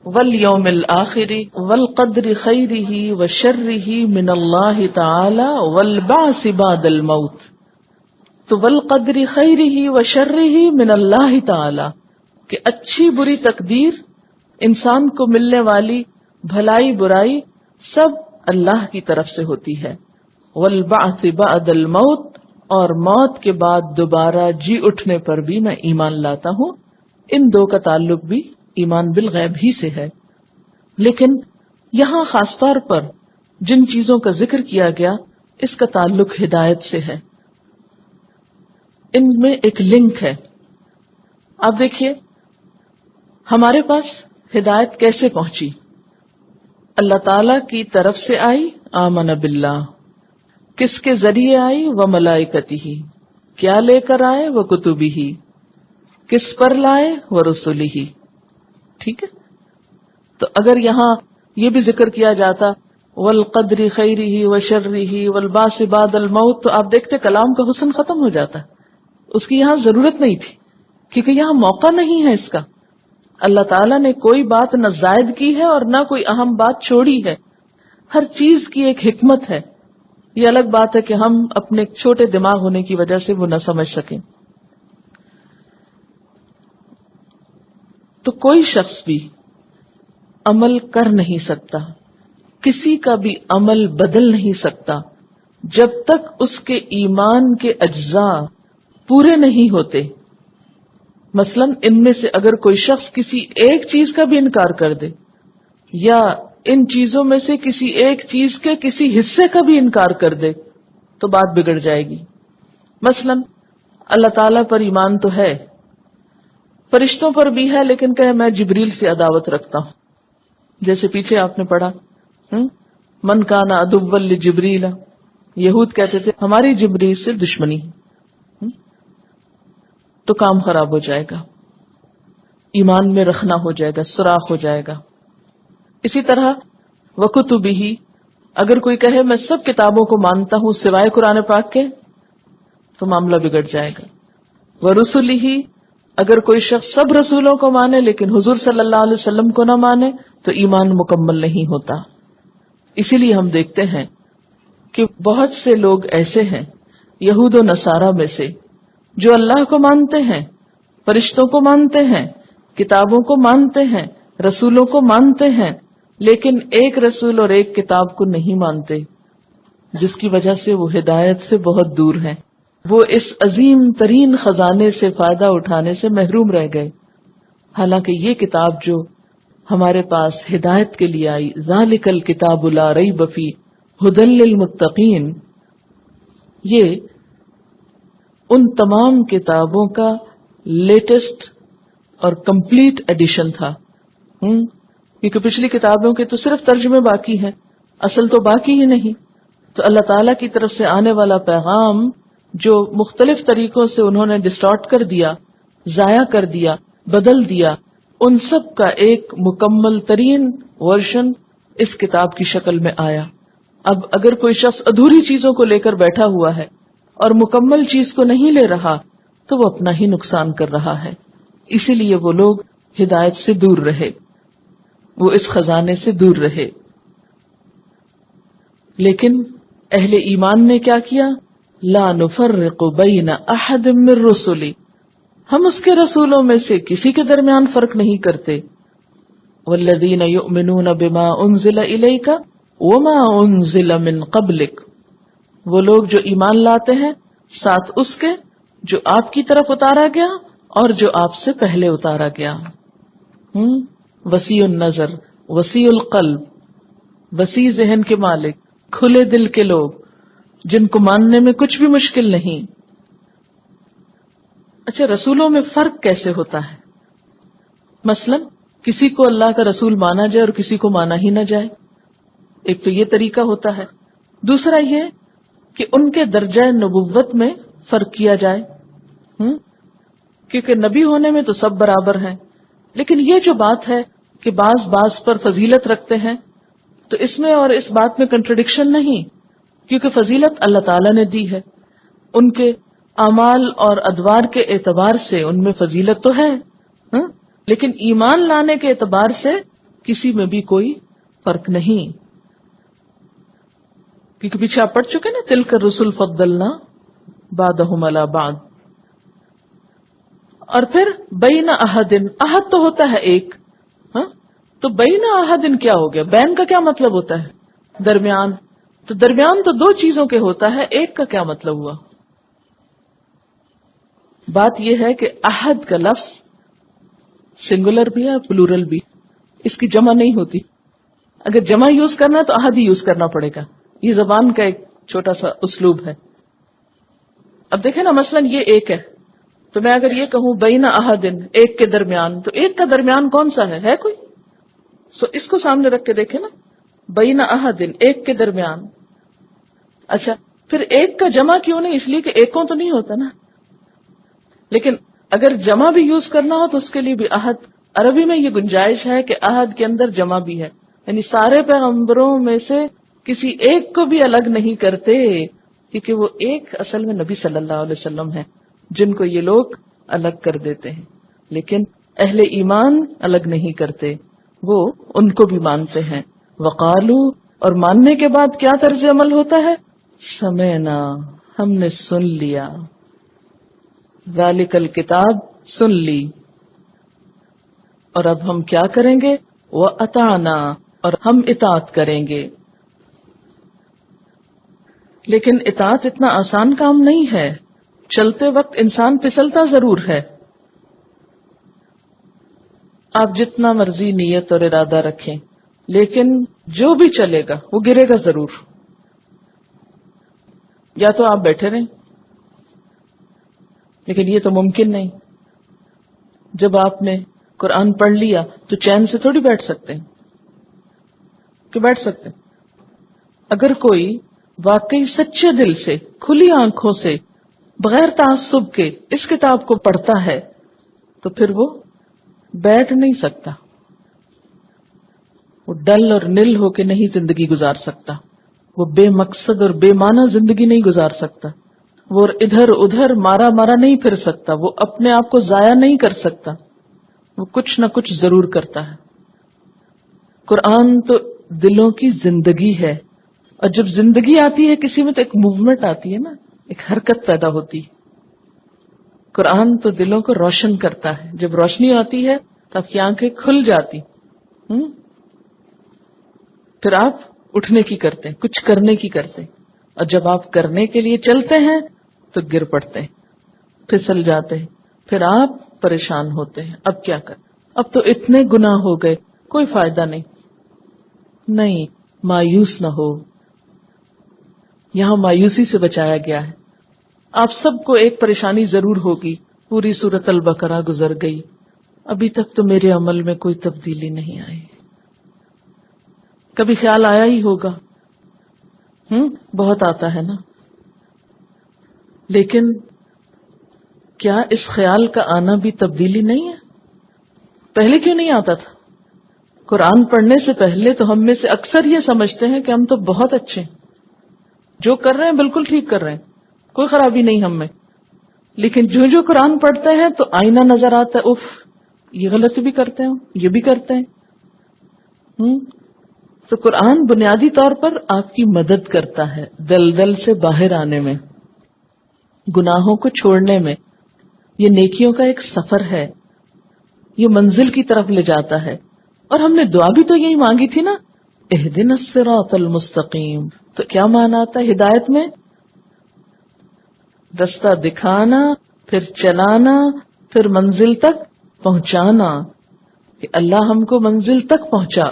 والیوم الآخر والقدر خیرہ وشرہ من اللہ تعالی والبعث بعد الموت۔ تو والقدر خیرہ وشرہ من اللہ تعالی، کہ اچھی بری تقدیر، انسان کو ملنے والی بھلائی برائی، سب اللہ کی طرف سے ہوتی ہے۔ والبعث بعد الموت، اور موت کے بعد دوبارہ جی اٹھنے پر بھی میں ایمان لاتا ہوں۔ ان 2 کا تعلق بھی ایمان بالغیب ہی سے ہے۔ لیکن یہاں خاص طور پر جن چیزوں کا ذکر کیا گیا، اس کا تعلق ہدایت سے ہے، ان میں ایک لنک ہے۔ آپ دیکھیے ہمارے پاس ہدایت کیسے پہنچی؟ اللہ تعالی کی طرف سے آئی، آمن باللہ، کس کے ذریعے آئی؟ وملائکتہ، کیا لے کر آئے؟ وکتبہ، کس پر لائے؟ ورسلہ۔ ٹھیک ہے، تو اگر یہاں یہ بھی ذکر کیا جاتا والقدر خیرہ وشرہ والبعث بعد الموت، تو آپ دیکھتے کلام کا حسن ختم ہو جاتا، اس کی یہاں ضرورت نہیں تھی، کیونکہ یہاں موقع نہیں ہے اس کا۔ اللہ تعالیٰ نے کوئی بات نہ زائد کی ہے اور نہ کوئی اہم بات چھوڑی ہے، ہر چیز کی ایک حکمت ہے۔ یہ الگ بات ہے کہ ہم اپنے چھوٹے دماغ ہونے کی وجہ سے وہ نہ سمجھ سکیں۔ تو کوئی شخص بھی عمل کر نہیں سکتا، کسی کا بھی عمل بدل نہیں سکتا، جب تک اس کے ایمان کے اجزاء پورے نہیں ہوتے۔ مثلا ان میں سے اگر کوئی شخص کسی ایک چیز کا بھی انکار کر دے، یا ان چیزوں میں سے کسی ایک چیز کے کسی حصے کا بھی انکار کر دے، تو بات بگڑ جائے گی۔ مثلا اللہ تعالیٰ پر ایمان تو ہے، فرشتوں پر بھی ہے، لیکن کہے میں جبریل سے عداوت رکھتا ہوں، جیسے پیچھے آپ نے پڑھا من کان عدوا لجبریل، یہود کہتے تھے ہماری جبریل سے دشمنی ہے، تو کام خراب ہو جائے گا، ایمان میں رکھنا ہو جائے گا، سوراخ ہو جائے گا۔ اسی طرح وکتبہ، اگر کوئی کہے میں سب کتابوں کو مانتا ہوں سوائے قرآن پاک کے، تو معاملہ بگڑ جائے گا۔ ورسلہ، اگر کوئی شخص سب رسولوں کو مانے لیکن حضور صلی اللہ علیہ وسلم کو نہ مانے، تو ایمان مکمل نہیں ہوتا۔ اسی لیے ہم دیکھتے ہیں کہ بہت سے لوگ ایسے ہیں یہود و نصارہ میں سے جو اللہ کو مانتے ہیں، فرشتوں کو مانتے ہیں، کتابوں کو مانتے ہیں، رسولوں کو مانتے ہیں، لیکن ایک رسول اور ایک کتاب کو نہیں مانتے، جس کی وجہ سے وہ ہدایت سے بہت دور ہیں۔ وہ اس عظیم ترین خزانے سے فائدہ اٹھانے سے محروم رہ گئے، حالانکہ یہ کتاب جو ہمارے پاس ہدایت کے لیے آئی، ذالک الکتاب لا ریب فیہ ھدی للمتقین، یہ ان تمام کتابوں کا لیٹسٹ اور کمپلیٹ ایڈیشن تھا، کیونکہ پچھلی کتابوں کے تو صرف ترجمے باقی ہیں، اصل تو باقی ہی نہیں۔ تو اللہ تعالیٰ کی طرف سے آنے والا پیغام جو مختلف طریقوں سے انہوں نے ڈسٹارٹ کر دیا، ضائع کر دیا، بدل دیا، ان سب کا ایک مکمل ترین ورژن اس کتاب کی شکل میں آیا۔ اب اگر کوئی شخص ادھوری چیزوں کو لے کر بیٹھا ہوا ہے اور مکمل چیز کو نہیں لے رہا، تو وہ اپنا ہی نقصان کر رہا ہے۔ اسی لیے وہ لوگ ہدایت سے دور رہے، وہ اس خزانے سے دور رہے۔ لیکن اہل ایمان نے کیا کیا؟ لا نفرق بین احد من رسلی، ہم اس کے رسولوں میں سے کسی کے درمیان فرق نہیں کرتے۔ والذین یؤمنون بما انزل الیک وما انزل من قبلک، وہ لوگ جو ایمان لاتے ہیں ساتھ اس کے جو آپ کی طرف اتارا گیا اور جو آپ سے پہلے اتارا گیا۔ وسیع النظر، وسیع القلب، وسیع ذہن کے مالک، کھلے دل کے لوگ، جن کو ماننے میں کچھ بھی مشکل نہیں. اچھا، رسولوں میں فرق کیسے ہوتا ہے؟ مثلا کسی کو اللہ کا رسول مانا جائے اور کسی کو مانا ہی نہ جائے. ایک تو یہ طریقہ ہوتا ہے. دوسرا یہ کہ ان کے درجہ نبوت میں فرق کیا جائے. کیونکہ نبی ہونے میں تو سب برابر ہیں، لیکن یہ جو بات ہے کہ بعض پر فضیلت رکھتے ہیں، تو اس میں اور اس بات میں کنٹرڈکشن نہیں، کیونکہ فضیلت اللہ تعالیٰ نے دی ہے. ان کے اعمال اور ادوار کے اعتبار سے ان میں فضیلت تو ہے، لیکن ایمان لانے کے اعتبار سے کسی میں بھی کوئی فرق نہیں. کیونکہ پیچھے آپ پڑھ چکے نا، تلک الرسل فضلنا بعضهم علی بعض. اور پھر بین احدن، احد تو ہوتا ہے ایک، تو بین احدن کیا ہو گیا؟ بین کا کیا مطلب ہوتا ہے؟ درمیان. تو درمیان تو دو چیزوں کے ہوتا ہے، ایک کا کیا مطلب ہوا؟ بات یہ ہے کہ احد کا لفظ سنگولر بھی ہے پلورل بھی، اس کی جمع نہیں ہوتی. اگر جمع یوز کرنا ہے تو احد ہی یوز کرنا پڑے گا. یہ زبان کا ایک چھوٹا سا اسلوب ہے. اب دیکھیں نا، مثلا یہ ایک ہے، تو میں اگر یہ کہوں بین احدن، ایک کے درمیان، تو ایک کا درمیان کون سا ہے کوئی؟ اس کو سامنے رکھ کے دیکھیں نا، بین احدن، ایک کے درمیان. اچھا، پھر ایک کا جمع کیوں نہیں؟ اس لیے کہ ایکوں تو نہیں ہوتا نا. لیکن اگر جمع بھی یوز کرنا ہو تو اس کے لیے بھی احد. عربی میں یہ گنجائش ہے کہ احد کے اندر جمع بھی ہے، یعنی سارے پیغمبروں میں سے کسی ایک کو بھی الگ نہیں کرتے، کیونکہ وہ ایک اصل میں نبی صلی اللہ علیہ وسلم ہے، جن کو یہ لوگ الگ کر دیتے ہیں. لیکن اہل ایمان الگ نہیں کرتے، وہ ان کو بھی مانتے ہیں. وقالو، اور ماننے کے بعد کیا طرز عمل ہوتا ہے؟ سمعنا، ہم نے سن لیا. ذالک الکتاب، سن لی، اور اب ہم کیا کریں گے؟ وَأَطَعْنَا، اور ہم اطاعت کریں گے. لیکن اطاعت اتنا آسان کام نہیں ہے. چلتے وقت انسان پھسلتا ضرور ہے. آپ جتنا مرضی نیت اور ارادہ رکھیں، لیکن جو بھی چلے گا وہ گرے گا ضرور. یا تو آپ بیٹھے رہیں، لیکن یہ تو ممکن نہیں. جب آپ نے قرآن پڑھ لیا تو چین سے تھوڑی بیٹھ سکتے ہیں کہ بیٹھ سکتے ہیں. اگر کوئی واقعی سچے دل سے، کھلی آنکھوں سے، بغیر تعصب کے اس کتاب کو پڑھتا ہے تو پھر وہ بیٹھ نہیں سکتا. وہ ڈل اور نل ہو کے نہیں زندگی گزار سکتا. وہ بے مقصد اور بے معنی زندگی نہیں گزار سکتا. وہ ادھر ادھر مارا مارا نہیں پھر سکتا. وہ اپنے آپ کو ضائع نہیں کر سکتا. وہ کچھ نہ کچھ ضرور کرتا ہے. قرآن تو دلوں کی زندگی ہے، اور جب زندگی آتی ہے کسی میں تو ایک موومنٹ آتی ہے نا، ایک حرکت پیدا ہوتی. قرآن تو دلوں کو روشن کرتا ہے. جب روشنی آتی ہے تو آپ کی آنکھیں کھل جاتی، پھر آپ اٹھنے کی کرتے ہیں، کچھ کرنے کی کرتے ہیں. اور جب آپ کرنے کے لیے چلتے ہیں تو گر پڑتے ہیں، پھسل جاتے ہیں، پھر آپ پریشان ہوتے ہیں. اب کیا کر؟ اب تو اتنے گناہ ہو گئے، کوئی فائدہ نہیں. نہیں، مایوس نہ ہو. یہاں مایوسی سے بچایا گیا ہے. آپ سب کو ایک پریشانی ضرور ہوگی. پوری سورۃ البقرہ گزر گئی، ابھی تک تو میرے عمل میں کوئی تبدیلی نہیں آئی. کبھی خیال آیا ہی ہوگا، بہت آتا ہے نا. لیکن کیا اس خیال کا آنا بھی تبدیلی نہیں ہے؟ پہلے کیوں نہیں آتا تھا؟ قرآن پڑھنے سے پہلے تو ہم میں سے اکثر یہ سمجھتے ہیں کہ ہم تو بہت اچھے ہیں، جو کر رہے ہیں بالکل ٹھیک کر رہے ہیں، کوئی خرابی نہیں ہم میں. لیکن جو قرآن پڑھتے ہیں تو آئینہ نظر آتا ہے، اف یہ غلطی بھی کرتے ہیں، یہ بھی کرتے ہیں. تو قرآن بنیادی طور پر آپ کی مدد کرتا ہے دلدل سے باہر آنے میں، گناہوں کو چھوڑنے میں. یہ نیکیوں کا ایک سفر ہے، یہ منزل کی طرف لے جاتا ہے. اور ہم نے دعا بھی تو یہی مانگی تھی نا، اہدنا الصراط المستقیم. تو کیا معنی آتا ہے ہدایت میں؟ رستہ دکھانا، پھر چلانا، پھر منزل تک پہنچانا. کہ اللہ ہم کو منزل تک پہنچا.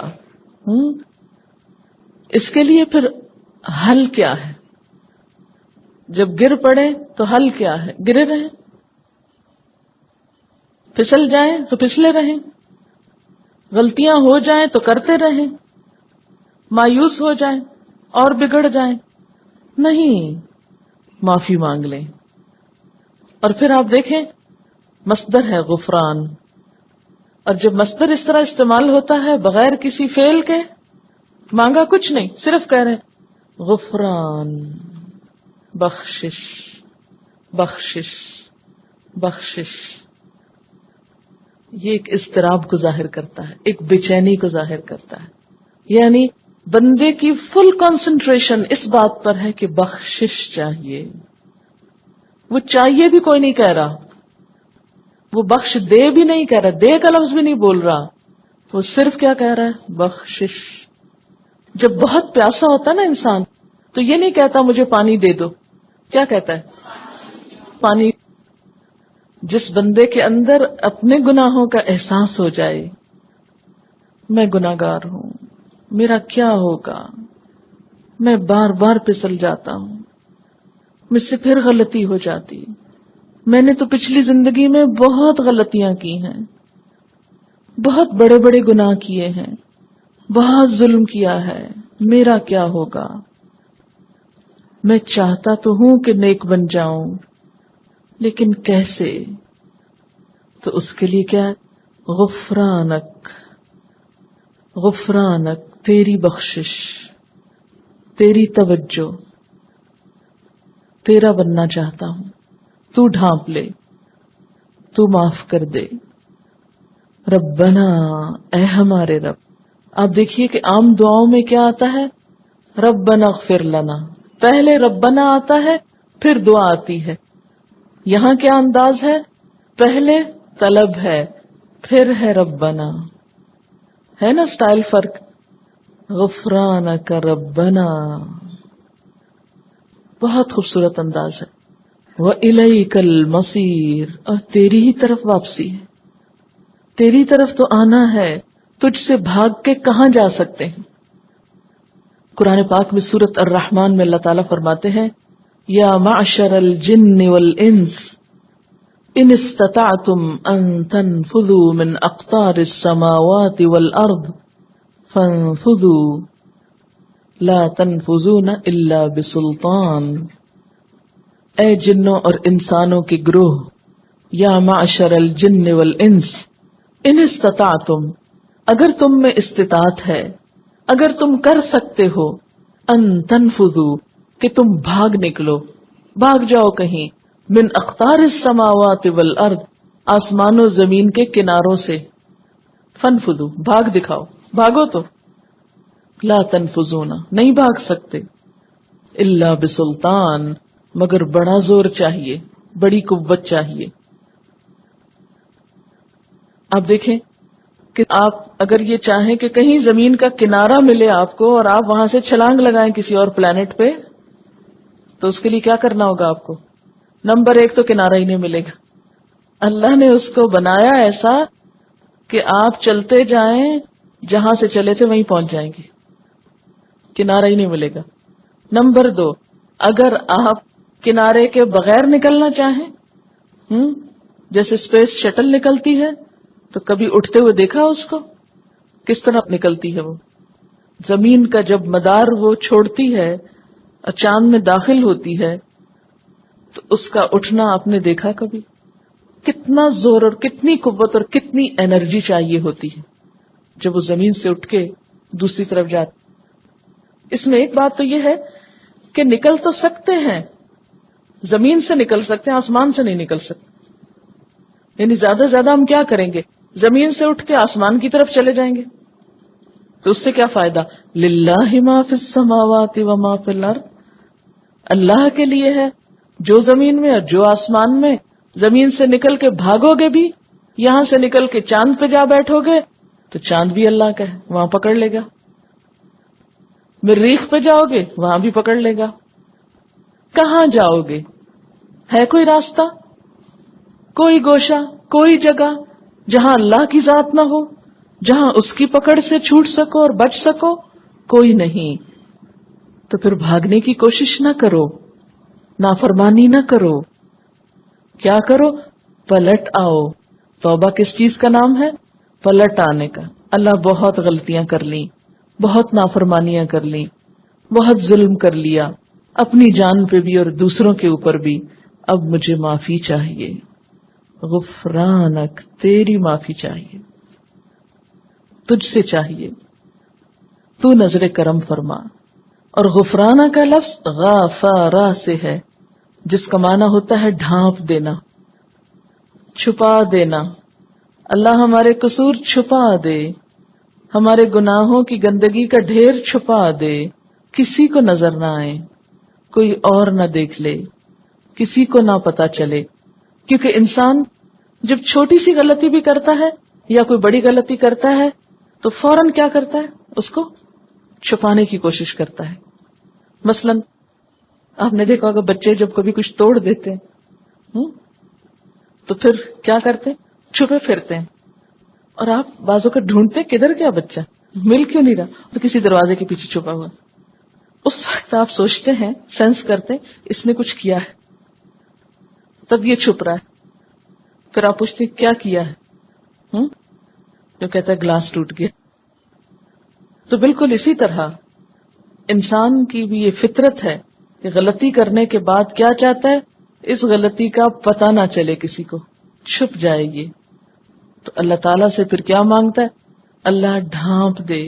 اس کے لیے پھر حل کیا ہے؟ جب گر پڑے تو حل کیا ہے؟ گرے رہیں، پھسل جائیں تو پھسلے رہیں، غلطیاں ہو جائیں تو کرتے رہیں، مایوس ہو جائیں اور بگڑ جائیں، نہیں، معافی مانگ لیں۔ اور پھر آپ دیکھیں مصدر ہے غفران، اور جب مصدر اس طرح استعمال ہوتا ہے بغیر کسی فعل کے، مانگا کچھ نہیں، صرف کہہ رہے ہیں غفران، بخشش، بخشش، بخشش، یہ ایک اضطراب کو ظاہر کرتا ہے، ایک بے چینی کو ظاہر کرتا ہے، یعنی بندے کی فل کنسنٹریشن اس بات پر ہے کہ بخشش چاہیے، وہ چاہیے بھی کوئی نہیں کہہ رہا، وہ بخش دے بھی نہیں کہہ رہا، دے کا لفظ بھی نہیں بول رہا، وہ صرف کیا کہہ رہا ہے؟ بخشش۔ جب بہت پیاسا ہوتا ہے نا انسان تو یہ نہیں کہتا مجھے پانی دے دو، کیا کہتا ہے؟ پانی۔ جس بندے کے اندر اپنے گناہوں کا احساس ہو جائے، میں گناہگار ہوں، میرا کیا ہوگا، میں بار بار پھسل جاتا ہوں، مجھ سے پھر غلطی ہو جاتی، میں نے تو پچھلی زندگی میں بہت غلطیاں کی ہیں، بہت بڑے بڑے گناہ کیے ہیں، بہت ظلم کیا ہے، میرا کیا ہوگا، میں چاہتا تو ہوں کہ نیک بن جاؤں، لیکن کیسے؟ تو اس کے لیے کیا ہے؟ غفرانک، غفرانک، تیری بخشش، تیری توجہ، تیرا بننا چاہتا ہوں، تو ڈھانپ لے، تو معاف کر دے۔ ربنا، اے ہمارے رب۔ آپ دیکھیے کہ عام دعاؤں میں کیا آتا ہے؟ ربنا اغفر لنا، پہلے ربنا آتا ہے پھر دعا آتی ہے۔ یہاں کیا انداز ہے؟ پہلے طلب ہے پھر ہے ربنا، ہے نا سٹائل فرق؟ غفرانک ربنا، بہت خوبصورت انداز ہے۔ وَإِلَيْكَ الْمَصِيرُ، اور تیری ہی طرف واپسی ہے، تیری طرف تو آنا ہے، تجھ سے بھاگ کے کہاں جا سکتے ہیں؟ قرآن پاک میں سورۃ الرحمن میں اللہ تعالیٰ فرماتے ہیں یا معشر الجن والانس ان استطعتم ان تنفذوا من اقطار السماوات والارض فانفذوا لا تنفذون الا بسلطان۔ اے جنوں اور انسانوں کے گروہ، یا معشر الجن والانس ان استطعتم، اگر تم میں استطاعت ہے، اگر تم کر سکتے ہو، ان تنفذوا، کہ تم بھاگ نکلو، بھاگ جاؤ کہیں، من اقطار السماوات والارض، آسمان و زمین کے کناروں سے، فانفذوا، بھاگ دکھاؤ، بھاگو تو، لا تنفذون، نہیں بھاگ سکتے، الا بسلطان، مگر بڑا زور چاہیے، بڑی قوت چاہیے۔ آپ دیکھیں کہ آپ اگر یہ چاہیں کہ کہیں زمین کا کنارہ ملے آپ کو اور آپ وہاں سے چھلانگ لگائیں کسی اور پلانٹ پہ، تو اس کے لیے کیا کرنا ہوگا آپ کو؟ نمبر 1 تو کنارہ ہی نہیں ملے گا۔ اللہ نے اس کو بنایا ایسا کہ آپ چلتے جائیں، جہاں سے چلے تھے وہیں پہنچ جائیں گے، کنارہ ہی نہیں ملے گا۔ نمبر 2، اگر آپ کنارے کے بغیر نکلنا چاہیں، جیسے اسپیس شٹل نکلتی ہے، تو کبھی اٹھتے ہوئے دیکھا اس کو کس طرح نکلتی ہے؟ وہ زمین کا جب مدار وہ چھوڑتی ہے اور چاند میں داخل ہوتی ہے تو اس کا اٹھنا آپ نے دیکھا کبھی؟ کتنا زور اور کتنی قوت اور کتنی انرجی چاہیے ہوتی ہے جب وہ زمین سے اٹھ کے دوسری طرف جاتی۔ اس میں ایک بات تو یہ ہے کہ نکل تو سکتے ہیں، زمین سے نکل سکتے ہیں، آسمان سے نہیں نکل سکتے۔ یعنی زیادہ سے زیادہ ہم کیا کریں گے؟ زمین سے اٹھ کے آسمان کی طرف چلے جائیں گے، تو اس سے کیا فائدہ؟ للہ ما فی السماوات و ما فی الارض، اللہ کے لیے ہے جو زمین میں اور جو آسمان میں۔ زمین سے نکل کے بھاگو گے بھی، یہاں سے نکل کے چاند پہ جا بیٹھو گے تو چاند بھی اللہ کا ہے، وہاں پکڑ لے گا۔ مریخ پہ جاؤ گے وہاں بھی پکڑ لے گا۔ کہاں جاؤ گے؟ ہے کوئی راستہ، کوئی گوشہ، کوئی جگہ جہاں اللہ کی ذات نہ ہو، جہاں اس کی پکڑ سے چھوٹ سکو اور بچ سکو؟ کوئی نہیں۔ تو پھر بھاگنے کی کوشش نہ کرو، نافرمانی نہ کرو. کیا کرو؟ پلٹ آؤ. توبہ کس چیز کا نام ہے؟ پلٹ آنے کا. اللہ بہت غلطیاں کر لیں، بہت نافرمانیاں کر لیں، بہت ظلم کر لیا اپنی جان پہ بھی اور دوسروں کے اوپر بھی. اب مجھے معافی چاہیے. غفرانک، تیری معافی چاہیے، تجھ سے چاہیے، تو نظر کرم فرما. اور غفرانہ کا لفظ غافارا سے ہے، جس کا معنی ہوتا ہے ڈھانپ دینا، چھپا دینا. اللہ ہمارے قصور چھپا دے، ہمارے گناہوں کی گندگی کا ڈھیر چھپا دے، کسی کو نظر نہ آئے، کوئی اور نہ دیکھ لے، کسی کو نہ پتا چلے. کیونکہ انسان جب چھوٹی سی غلطی بھی کرتا ہے یا کوئی بڑی غلطی کرتا ہے تو فوراً کیا کرتا ہے؟ اس کو چھپانے کی کوشش کرتا ہے. مثلا آپ نے دیکھا ہوگا بچے جب کبھی کچھ توڑ دیتے ہیں تو پھر کیا کرتے ہیں؟ چھپے پھرتے ہیں. اور آپ بازو کا ڈھونڈتے کدھر گیا بچہ، مل کیوں نہیں رہا؟ تو کسی دروازے کے پیچھے چھپا ہوا. اس وقت آپ سوچتے ہیں، سینس کرتے ہیں اس نے کچھ کیا ہے، تب یہ چھپ رہا ہے. پھر آپ پوچھتے ہیں کیا کیا ہے؟ جو کہتا ہے گلاس ٹوٹ گیا. تو بالکل اسی طرح انسان کی بھی یہ فطرت ہے کہ غلطی کرنے کے بعد کیا چاہتا ہے؟ اس غلطی کا پتہ نہ چلے کسی کو، چھپ جائے گی. تو اللہ تعالیٰ سے پھر کیا مانگتا ہے؟ اللہ ڈھانپ دے،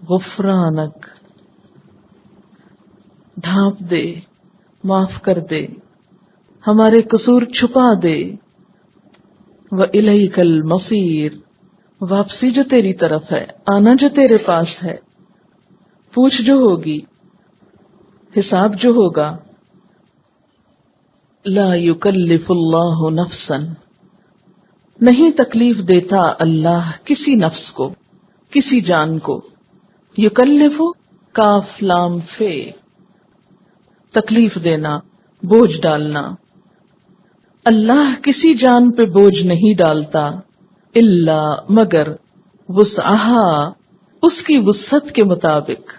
غفرانک، ڈھانپ دے، معاف کر دے، ہمارے قصور چھپا دے. وَإِلَيْكَ الْمَصِيرُ، واپسی جو تیری طرف ہے، آنا جو تیرے پاس ہے، پوچھ جو ہوگی، حساب جو ہوگا. لا یکلف اللہ نفسا، نہیں تکلیف دیتا اللہ کسی نفس کو، کسی جان کو. یکلف، کاف لام فے، تکلیف دینا، بوجھ ڈالنا. اللہ کسی جان پہ بوجھ نہیں ڈالتا، الا مگر وسعہا، اس کی وسعت کے مطابق.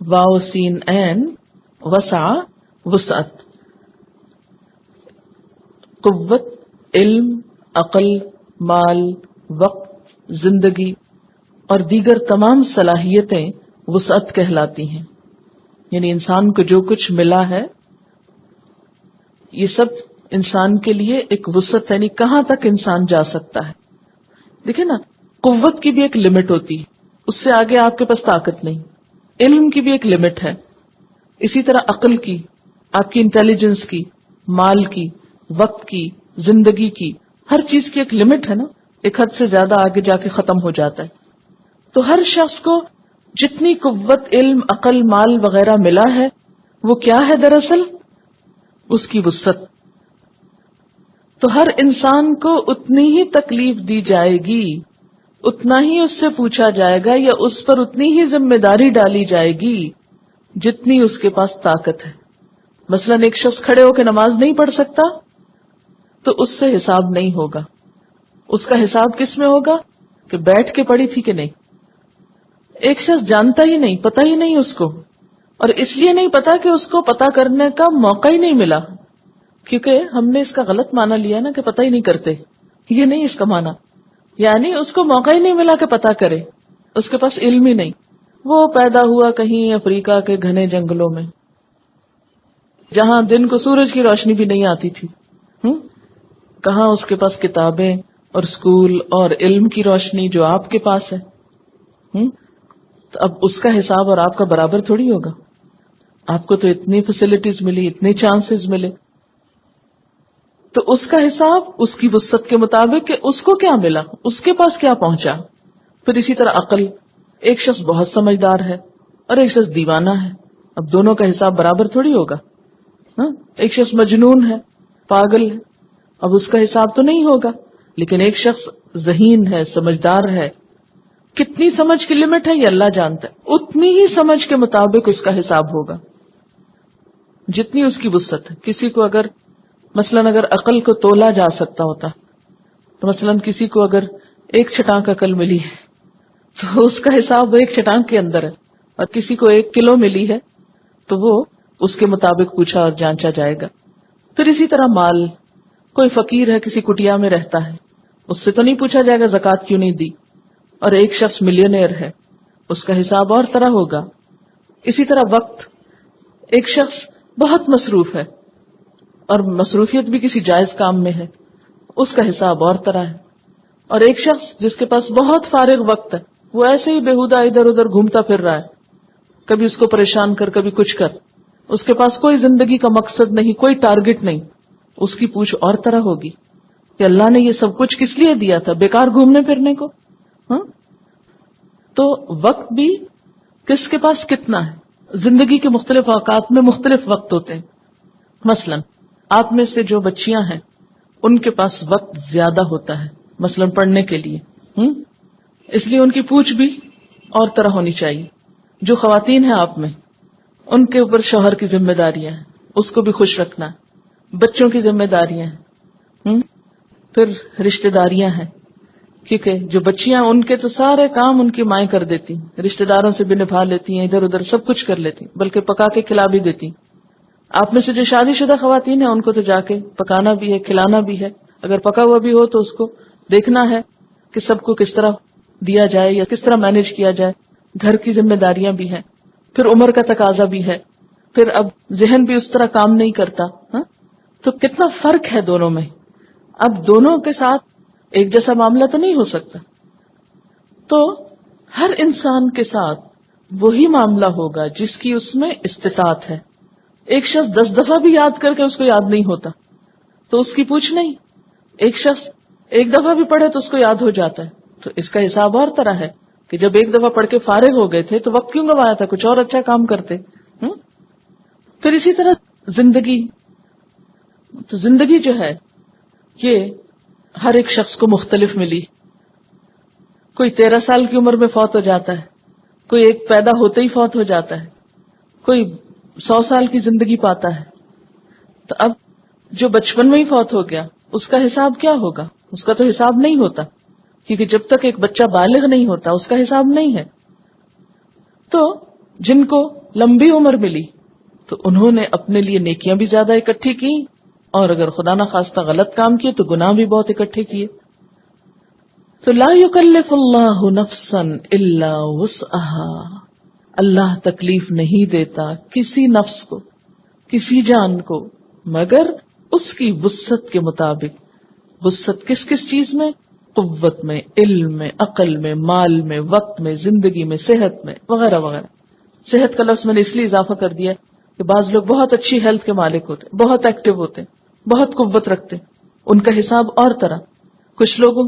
واو سین عین، وسع، وسعت. قوت، علم، عقل، مال، وقت، زندگی اور دیگر تمام صلاحیتیں وسعت کہلاتی ہیں. یعنی انسان کو جو کچھ ملا ہے یہ سب انسان کے لیے ایک وسعت، یعنی کہاں تک انسان جا سکتا ہے. دیکھیں نا، قوت کی بھی ایک لمٹ ہوتی ہے، اس سے آگے آپ کے پاس طاقت نہیں. علم کی بھی ایک لمٹ ہے، اسی طرح عقل کی، آپ کی انٹیلیجنس کی، مال کی، وقت کی، زندگی کی، ہر چیز کی ایک لمٹ ہے نا. ایک حد سے زیادہ آگے جا کے ختم ہو جاتا ہے. تو ہر شخص کو جتنی قوت، علم، عقل، مال وغیرہ ملا ہے وہ کیا ہے؟ دراصل اس کی وسعت. تو ہر انسان کو اتنی ہی تکلیف دی جائے گی، اتنا ہی اس سے پوچھا جائے گا، یا اس پر اتنی ہی ذمہ داری ڈالی جائے گی جتنی اس کے پاس طاقت ہے. مثلا ایک شخص کھڑے ہو کے نماز نہیں پڑھ سکتا تو اس سے حساب نہیں ہوگا. اس کا حساب کس میں ہوگا کہ بیٹھ کے پڑھی تھی کہ نہیں. ایک شخص جانتا ہی نہیں، پتہ ہی نہیں اس کو، اور اس لیے نہیں پتا کہ اس کو پتا کرنے کا موقع ہی نہیں ملا، کیونکہ ہم نے اس کا غلط معنی لیا نا کہ پتہ ہی نہیں کرتے. یہ نہیں اس کا معنی، یعنی اس کو موقع ہی نہیں ملا کہ پتا کرے، اس کے پاس علم ہی نہیں. وہ پیدا ہوا کہیں افریقہ کے گھنے جنگلوں میں، جہاں دن کو سورج کی روشنی بھی نہیں آتی تھی. کہاں اس کے پاس کتابیں اور اسکول اور علم کی روشنی جو آپ کے پاس ہے. تو اب اس کا حساب اور آپ کا برابر تھوڑی ہوگا. آپ کو تو اتنی فیسلٹیز ملی، اتنے چانسز ملے، تو اس کا حساب اس کی وسعت کے مطابق کہ اس کو کیا ملا، اس کے پاس کیا پہنچا. پھر اسی طرح عقل، ایک شخص بہت سمجھدار ہے اور ایک شخص دیوانہ ہے، اب دونوں کا حساب برابر تھوڑی ہوگا. ایک شخص مجنون ہے، پاگل ہے، اب اس کا حساب تو نہیں ہوگا. لیکن ایک شخص ذہین ہے، سمجھدار ہے. کتنی سمجھ کی لمٹ ہے یہ اللہ جانتا ہے، اتنی ہی سمجھ کے مطابق اس کا حساب ہوگا جتنی اس کی وسعت ہے. کسی کو اگر اگر عقل کو تولا جا سکتا ہوتا تو مثلا کسی کو اگر ایک چھٹانک عقل ملی ہے تو اس کا حساب وہ ایک چھٹانک کے اندر ہے، اور کسی کو 1 کلو ملی ہے تو وہ اس کے مطابق پوچھا اور جانچا جائے گا. پھر اسی طرح مال، کوئی فقیر ہے کسی کٹیا میں رہتا ہے، اس سے تو نہیں پوچھا جائے گا زکوٰۃ کیوں نہیں دی. اور ایک شخص ملینئر ہے، اس کا حساب اور طرح ہوگا. اسی طرح وقت، ایک شخص بہت مصروف ہے اور مصروفیت بھی کسی جائز کام میں ہے، اس کا حساب اور طرح ہے. اور ایک شخص جس کے پاس بہت فارغ وقت ہے، وہ ایسے ہی بےہودہ ادھر ادھر گھومتا پھر رہا ہے، کبھی اس کو پریشان کر کبھی کچھ کر، اس کے پاس کوئی زندگی کا مقصد نہیں، کوئی ٹارگٹ نہیں، اس کی پوچھ اور طرح ہوگی کہ اللہ نے یہ سب کچھ کس لیے دیا تھا؟ بیکار گھومنے پھرنے کو؟ ہاں. تو وقت بھی کس کے پاس کتنا ہے؟ زندگی کے مختلف اوقات میں مختلف وقت ہوتے ہیں. مثلا آپ میں سے جو بچیاں ہیں ان کے پاس وقت زیادہ ہوتا ہے مثلا پڑھنے کے لیے، اس لیے ان کی پوچھ بھی اور طرح ہونی چاہیے. جو خواتین ہیں آپ میں، ان کے اوپر شوہر کی ذمہ داریاں ہیں، اس کو بھی خوش رکھنا ہے، بچوں کی ذمہ داریاں ہیں، پھر رشتہ داریاں ہیں، کیونکہ جو بچیاں ان کے تو سارے کام ان کی مائیں کر دیتی ہیں، رشتہ داروں سے بھی نبھا لیتی ہیں، ادھر ادھر سب کچھ کر لیتی ہیں، بلکہ پکا کے کھلا بھی دیتی ہیں. آپ میں سے جو شادی شدہ خواتین ہیں ان کو تو جا کے پکانا بھی ہے، کھلانا بھی ہے، اگر پکا ہوا بھی ہو تو اس کو دیکھنا ہے کہ سب کو کس طرح دیا جائے یا کس طرح مینج کیا جائے. گھر کی ذمہ داریاں بھی ہیں، پھر عمر کا تقاضا بھی ہے، پھر اب ذہن بھی اس طرح کام نہیں کرتا. تو کتنا فرق ہے دونوں میں. اب دونوں کے ساتھ ایک جیسا معاملہ تو نہیں ہو سکتا. تو ہر انسان کے ساتھ وہی معاملہ ہوگا جس کی اس میں استطاعت ہے. ایک شخص 10 دفعہ بھی یاد کر کے اس کو یاد نہیں ہوتا تو اس کی پوچھ نہیں. ایک شخص ایک دفعہ بھی پڑھے تو اس کو یاد ہو جاتا ہے. تو اس کا حساب اور طرح ہے کہ جب ایک دفعہ پڑھ کے فارغ ہو گئے تھے تو وقت کیوں گوایا تھا، کچھ اور اچھا کام کرتے. پھر اسی طرح زندگی، تو زندگی جو ہے یہ ہر ایک شخص کو مختلف ملی. کوئی 13 سال کی عمر میں فوت ہو جاتا ہے، کوئی ایک پیدا ہوتے ہی فوت ہو جاتا ہے، کوئی 100 سال کی زندگی پاتا ہے. تو اب جو بچپن میں ہی فوت ہو گیا اس کا حساب کیا ہوگا؟ اس کا تو حساب نہیں ہوتا، کیونکہ جب تک ایک بچہ بالغ نہیں ہوتا اس کا حساب نہیں ہے. تو جن کو لمبی عمر ملی تو انہوں نے اپنے لیے نیکیاں بھی زیادہ اکٹھی کی، اور اگر خدا نہ خواستہ غلط کام کیے تو گناہ بھی بہت اکٹھے کیے. تو لا یکلف اللہ نفسا الا وسعها، اللہ تکلیف نہیں دیتا کسی نفس کو، کسی جان کو، مگر اس کی وسعت کے مطابق. وسعت کس کس چیز میں؟ قوت میں، علم میں، عقل میں، مال میں، وقت میں، زندگی میں، صحت میں، وغیرہ وغیرہ. صحت کا لفظ میں نے اس لیے اضافہ کر دیا کہ بعض لوگ بہت اچھی ہیلتھ کے مالک ہوتے، بہت ایکٹیو ہوتے، بہت قوت رکھتے، ان کا حساب اور طرح. کچھ لوگوں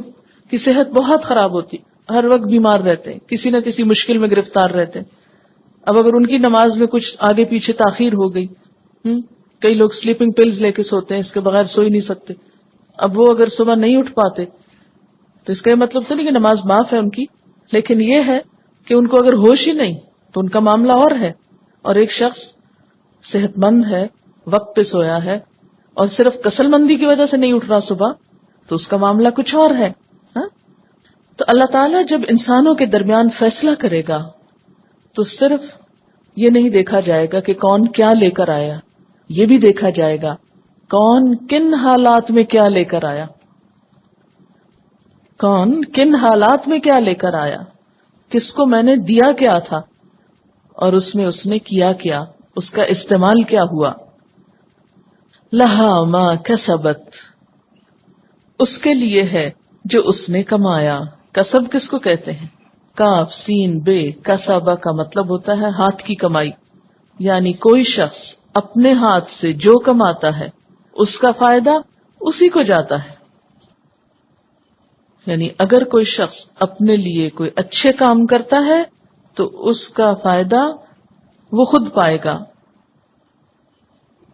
کی صحت بہت خراب ہوتی، ہر وقت بیمار رہتے، کسی نہ کسی مشکل میں گرفتار رہتے. اب اگر ان کی نماز میں کچھ آگے پیچھے تاخیر ہو گئی، کئی لوگ سلیپنگ پلز لے کے سوتے ہیں، اس کے بغیر سو ہی نہیں سکتے. اب وہ اگر صبح نہیں اٹھ پاتے تو اس کا یہ مطلب تو نہیں کہ نماز معاف ہے ان کی، لیکن یہ ہے کہ ان کو اگر ہوش ہی نہیں تو ان کا معاملہ اور ہے. اور ایک شخص صحت مند ہے، وقت پہ سویا ہے، اور صرف کسل مندی کی وجہ سے نہیں اٹھ رہا صبح، تو اس کا معاملہ کچھ اور ہے. تو اللہ تعالیٰ جب انسانوں کے درمیان فیصلہ کرے گا تو صرف یہ نہیں دیکھا جائے گا کہ کون کیا لے کر آیا، یہ بھی دیکھا جائے گا کون کن حالات میں کیا لے کر آیا، کون کن حالات میں کیا لے کر آیا، کس کو میں نے دیا کیا تھا اور اس میں اس نے کیا کیا، اس کا استعمال کیا ہوا. لہا ما کسبت، اس کے لیے ہے جو اس نے کمایا. کسب کس کو کہتے ہیں؟ کاف سین بے، کسبہ کا مطلب ہوتا ہے ہاتھ کی کمائی. یعنی کوئی شخص اپنے ہاتھ سے جو کماتا ہے اس کا فائدہ اسی کو جاتا ہے. یعنی اگر کوئی شخص اپنے لیے کوئی اچھے کام کرتا ہے تو اس کا فائدہ وہ خود پائے گا،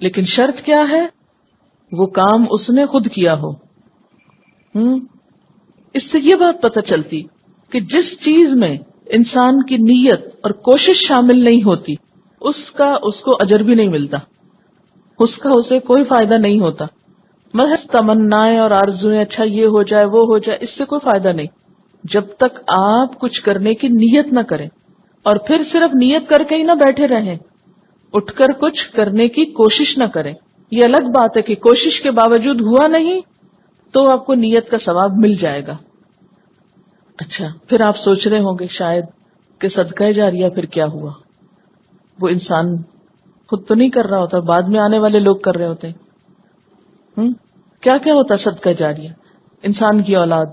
لیکن شرط کیا ہے؟ وہ کام اس نے خود کیا ہو. اس سے یہ بات پتہ چلتی کہ جس چیز میں انسان کی نیت اور کوشش شامل نہیں ہوتی اس کو اجر بھی نہیں ملتا، اسے کوئی فائدہ نہیں ہوتا. محض تمنائیں اور آرزویں، اچھا یہ ہو جائے وہ ہو جائے، اس سے کوئی فائدہ نہیں جب تک آپ کچھ کرنے کی نیت نہ کریں. اور پھر صرف نیت کر کے ہی نہ بیٹھے رہیں، اٹھ کر کچھ کرنے کی کوشش نہ کریں. یہ الگ بات ہے کہ کوشش کے باوجود ہوا نہیں تو آپ کو نیت کا ثواب مل جائے گا. اچھا، پھر آپ سوچ رہے ہوں گے شاید کہ صدقہ جاریہ پھر کیا ہوا؟ وہ انسان خود تو نہیں کر رہا ہوتا، بعد میں آنے والے لوگ کر رہے ہوتے ہیں. کیا کیا ہوتا ہے صدقہ جاریہ؟ انسان کی اولاد،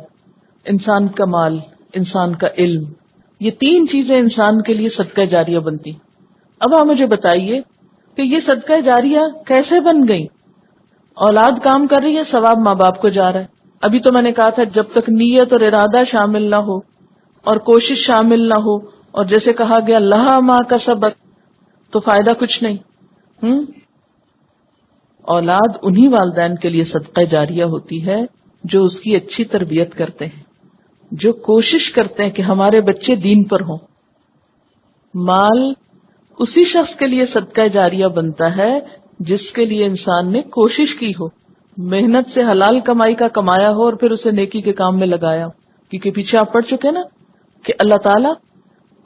انسان کا مال، انسان کا علم، یہ تین چیزیں انسان کے لیے صدقہ جاریہ بنتی. اب آپ مجھے بتائیے کہ یہ صدقہ جاریہ کیسے بن گئی؟ اولاد کام کر رہی ہے، ثواب ماں باپ کو جا رہا ہے. ابھی تو میں نے کہا تھا جب تک نیت اور ارادہ شامل نہ ہو اور کوشش شامل نہ ہو اور جیسے کہا گیا لہا ما کسبت، تو فائدہ کچھ نہیں. اولاد انہی والدین کے لیے صدقہ جاریہ ہوتی ہے جو اس کی اچھی تربیت کرتے ہیں، جو کوشش کرتے ہیں کہ ہمارے بچے دین پر ہوں. مال اسی شخص کے لیے صدقہ جاریہ بنتا ہے جس کے لیے انسان نے کوشش کی ہو، محنت سے حلال کمائی کا کمایا ہو اور پھر اسے نیکی کے کام میں لگایا ہو. کیونکہ پیچھے آپ پڑھ چکے نا کہ اللہ تعالیٰ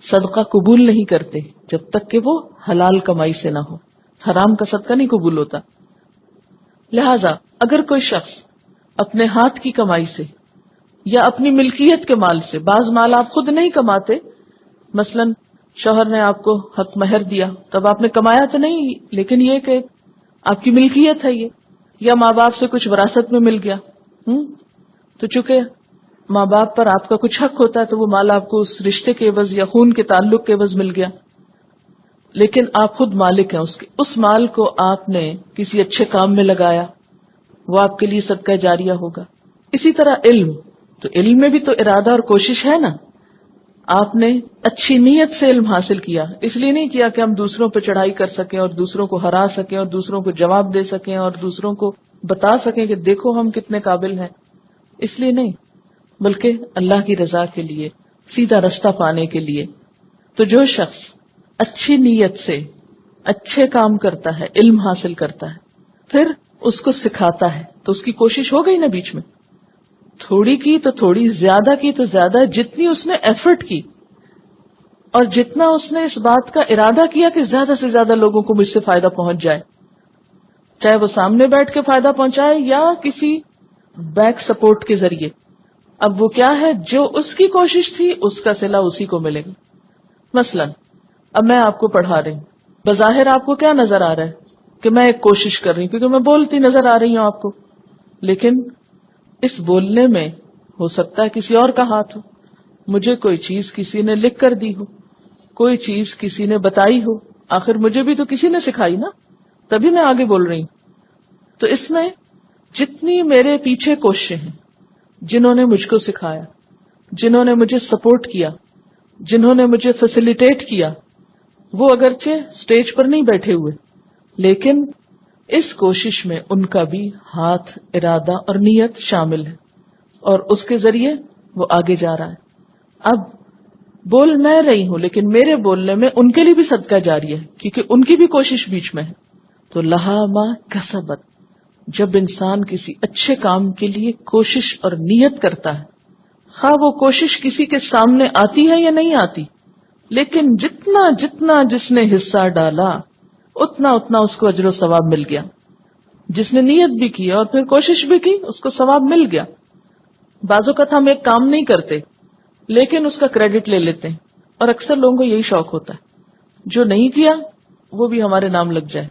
صدقہ قبول نہیں کرتے جب تک کہ وہ حلال کمائی سے نہ ہو. حرام کا صدقہ نہیں قبول ہوتا. لہذا اگر کوئی شخص اپنے ہاتھ کی کمائی سے یا اپنی ملکیت کے مال سے، بعض مال آپ خود نہیں کماتے، مثلا شوہر نے آپ کو حق مہر دیا، تب آپ نے کمایا تو نہیں، لیکن یہ کہ آپ کی ملکیت ہے یہ، یا ماں باپ سے کچھ وراثت میں مل گیا، تو چونکہ ماں باپ پر آپ کا کچھ حق ہوتا ہے تو وہ مال آپ کو اس رشتے کے عوض یا خون کے تعلق کے عوض مل گیا، لیکن آپ خود مالک ہیں اس کے. اس مال کو آپ نے کسی اچھے کام میں لگایا، وہ آپ کے لیے صدقہ جاریہ ہوگا. اسی طرح علم، تو علم میں بھی تو ارادہ اور کوشش ہے نا. آپ نے اچھی نیت سے علم حاصل کیا، اس لیے نہیں کیا کہ ہم دوسروں پہ چڑھائی کر سکیں اور دوسروں کو ہرا سکیں اور دوسروں کو جواب دے سکیں اور دوسروں کو بتا سکیں کہ دیکھو ہم کتنے قابل ہیں، اس لیے نہیں، بلکہ اللہ کی رضا کے لیے، سیدھا رستہ پانے کے لیے. تو جو شخص اچھی نیت سے اچھے کام کرتا ہے، علم حاصل کرتا ہے، پھر اس کو سکھاتا ہے، تو اس کی کوشش ہو گئی نا. بیچ میں تھوڑی کی تو تھوڑی، زیادہ کی تو زیادہ، جتنی اس نے ایفرٹ کی اور جتنا اس نے اس بات کا ارادہ کیا کہ زیادہ سے زیادہ لوگوں کو مجھ سے فائدہ پہنچ جائے، چاہے وہ سامنے بیٹھ کے فائدہ پہنچائے یا کسی بیک سپورٹ کے ذریعے. اب وہ کیا ہے، جو اس کی کوشش تھی اس کا صلہ اسی کو ملے گا. مثلا اب میں آپ کو پڑھا رہی ہوں، بظاہر آپ کو کیا نظر آ رہا ہے کہ میں ایک کوشش کر رہی ہوں کیونکہ میں بولتی نظر آ رہی ہوں آپ کو، لیکن اس بولنے میں ہو سکتا ہے کسی اور کا ہاتھ ہو، مجھے کوئی چیز کسی نے لکھ کر دی ہو، کوئی چیز کسی نے بتائی ہو، آخر مجھے بھی تو کسی نے سکھائی نا، تبھی میں آگے بول رہی ہوں. تو اس میں جتنی میرے پیچھے کوششیں ہیں، جنہوں نے مجھ کو سکھایا، جنہوں نے مجھے سپورٹ کیا، جنہوں نے مجھے فیسیلیٹیٹ کیا، وہ اگرچہ سٹیج پر نہیں بیٹھے ہوئے، لیکن اس کوشش میں ان کا بھی ہاتھ، ارادہ اور نیت شامل ہے، اور اس کے ذریعے وہ آگے جا رہا ہے. اب بول میں رہی ہوں لیکن میرے بولنے میں ان کے لیے بھی صدقہ جاری ہے کیونکہ ان کی بھی کوشش بیچ میں ہے. تو لہا ما کسبت، جب انسان کسی اچھے کام کے لیے کوشش اور نیت کرتا ہے، خواہ وہ کوشش کسی کے سامنے آتی ہے یا نہیں آتی، لیکن جتنا جتنا جس نے حصہ ڈالا اتنا اتنا اس کو اجر و ثواب مل گیا. جس نے نیت بھی کی اور پھر کوشش بھی کی اس کو ثواب مل گیا. بعض اوقات ہم ایک کام نہیں کرتے لیکن اس کا کریڈٹ لے لیتے ہیں، اور اکثر لوگوں کو یہی شوق ہوتا ہے جو نہیں کیا وہ بھی ہمارے نام لگ جائے،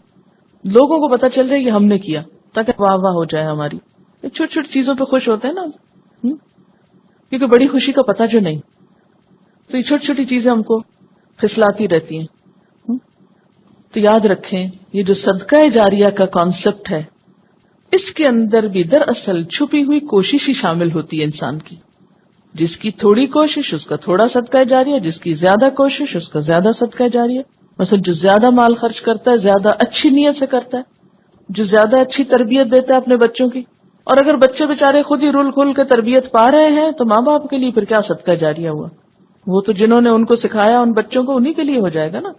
لوگوں کو پتا چل جائے کہ ہم نے کیا، تاکہ واہ واہ ہو جائے ہماری. چھوٹی چھوٹی چیزوں پہ خوش ہوتے ہیں نا کیونکہ بڑی خوشی کا پتہ جو نہیں، تو یہ چھوٹی چھوٹی چیزیں ہم کو پھسلاتی رہتی ہیں. تو یاد رکھیں یہ جو صدقہ جاریہ کا کانسیپٹ ہے، اس کے اندر بھی دراصل چھپی ہوئی کوشش ہی شامل ہوتی ہے انسان کی. جس کی تھوڑی کوشش اس کا تھوڑا صدقہ جاریہ، جس کی زیادہ کوشش اس کا زیادہ صدقہ جاریہ. مثلا جو زیادہ مال خرچ کرتا ہے زیادہ اچھی نیت سے کرتا ہے، جو زیادہ اچھی تربیت دیتا ہے اپنے بچوں کی. اور اگر بچے بیچارے خود ہی رول کھول کے تربیت پا رہے ہیں تو ماں باپ کے لیے پھر کیا صدقہ جاریہ ہوا؟ وہ تو جنہوں نے ان کو سکھایا ان بچوں کو انہی کے لیے ہو جائے گا نا.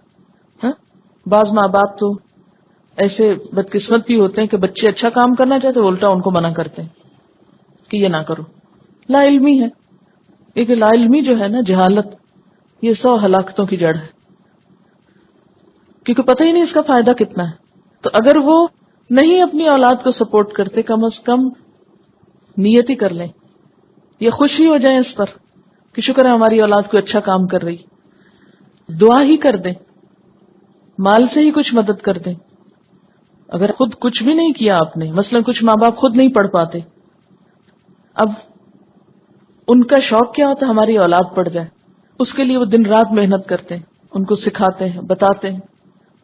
بعض ماں باپ تو ایسے بدقسمت بھی ہوتے ہیں کہ بچے اچھا کام کرنا چاہتے ہیں، الٹا ان کو منع کرتے ہیں کہ یہ نہ کرو. لا علمی ہے، کیونکہ لا علمی جو ہے نا، جہالت، یہ 100 ہلاکتوں کی جڑ ہے. کیونکہ پتہ ہی نہیں اس کا فائدہ کتنا ہے. تو اگر وہ نہیں اپنی اولاد کو سپورٹ کرتے، کم از کم نیت ہی کر لیں، یہ خوشی ہو جائیں اس پر کہ شکر ہے ہماری اولاد کوئی اچھا کام کر رہی. دعا ہی کر دیں، مال سے ہی کچھ مدد کر دیں. اگر خود کچھ بھی نہیں کیا آپ نے، مثلا کچھ ماں باپ خود نہیں پڑھ پاتے، اب ان کا شوق کیا ہوتا ہے ہماری اولاد پڑھ جائے، اس کے لیے وہ دن رات محنت کرتے ہیں، ان کو سکھاتے ہیں، بتاتے ہیں،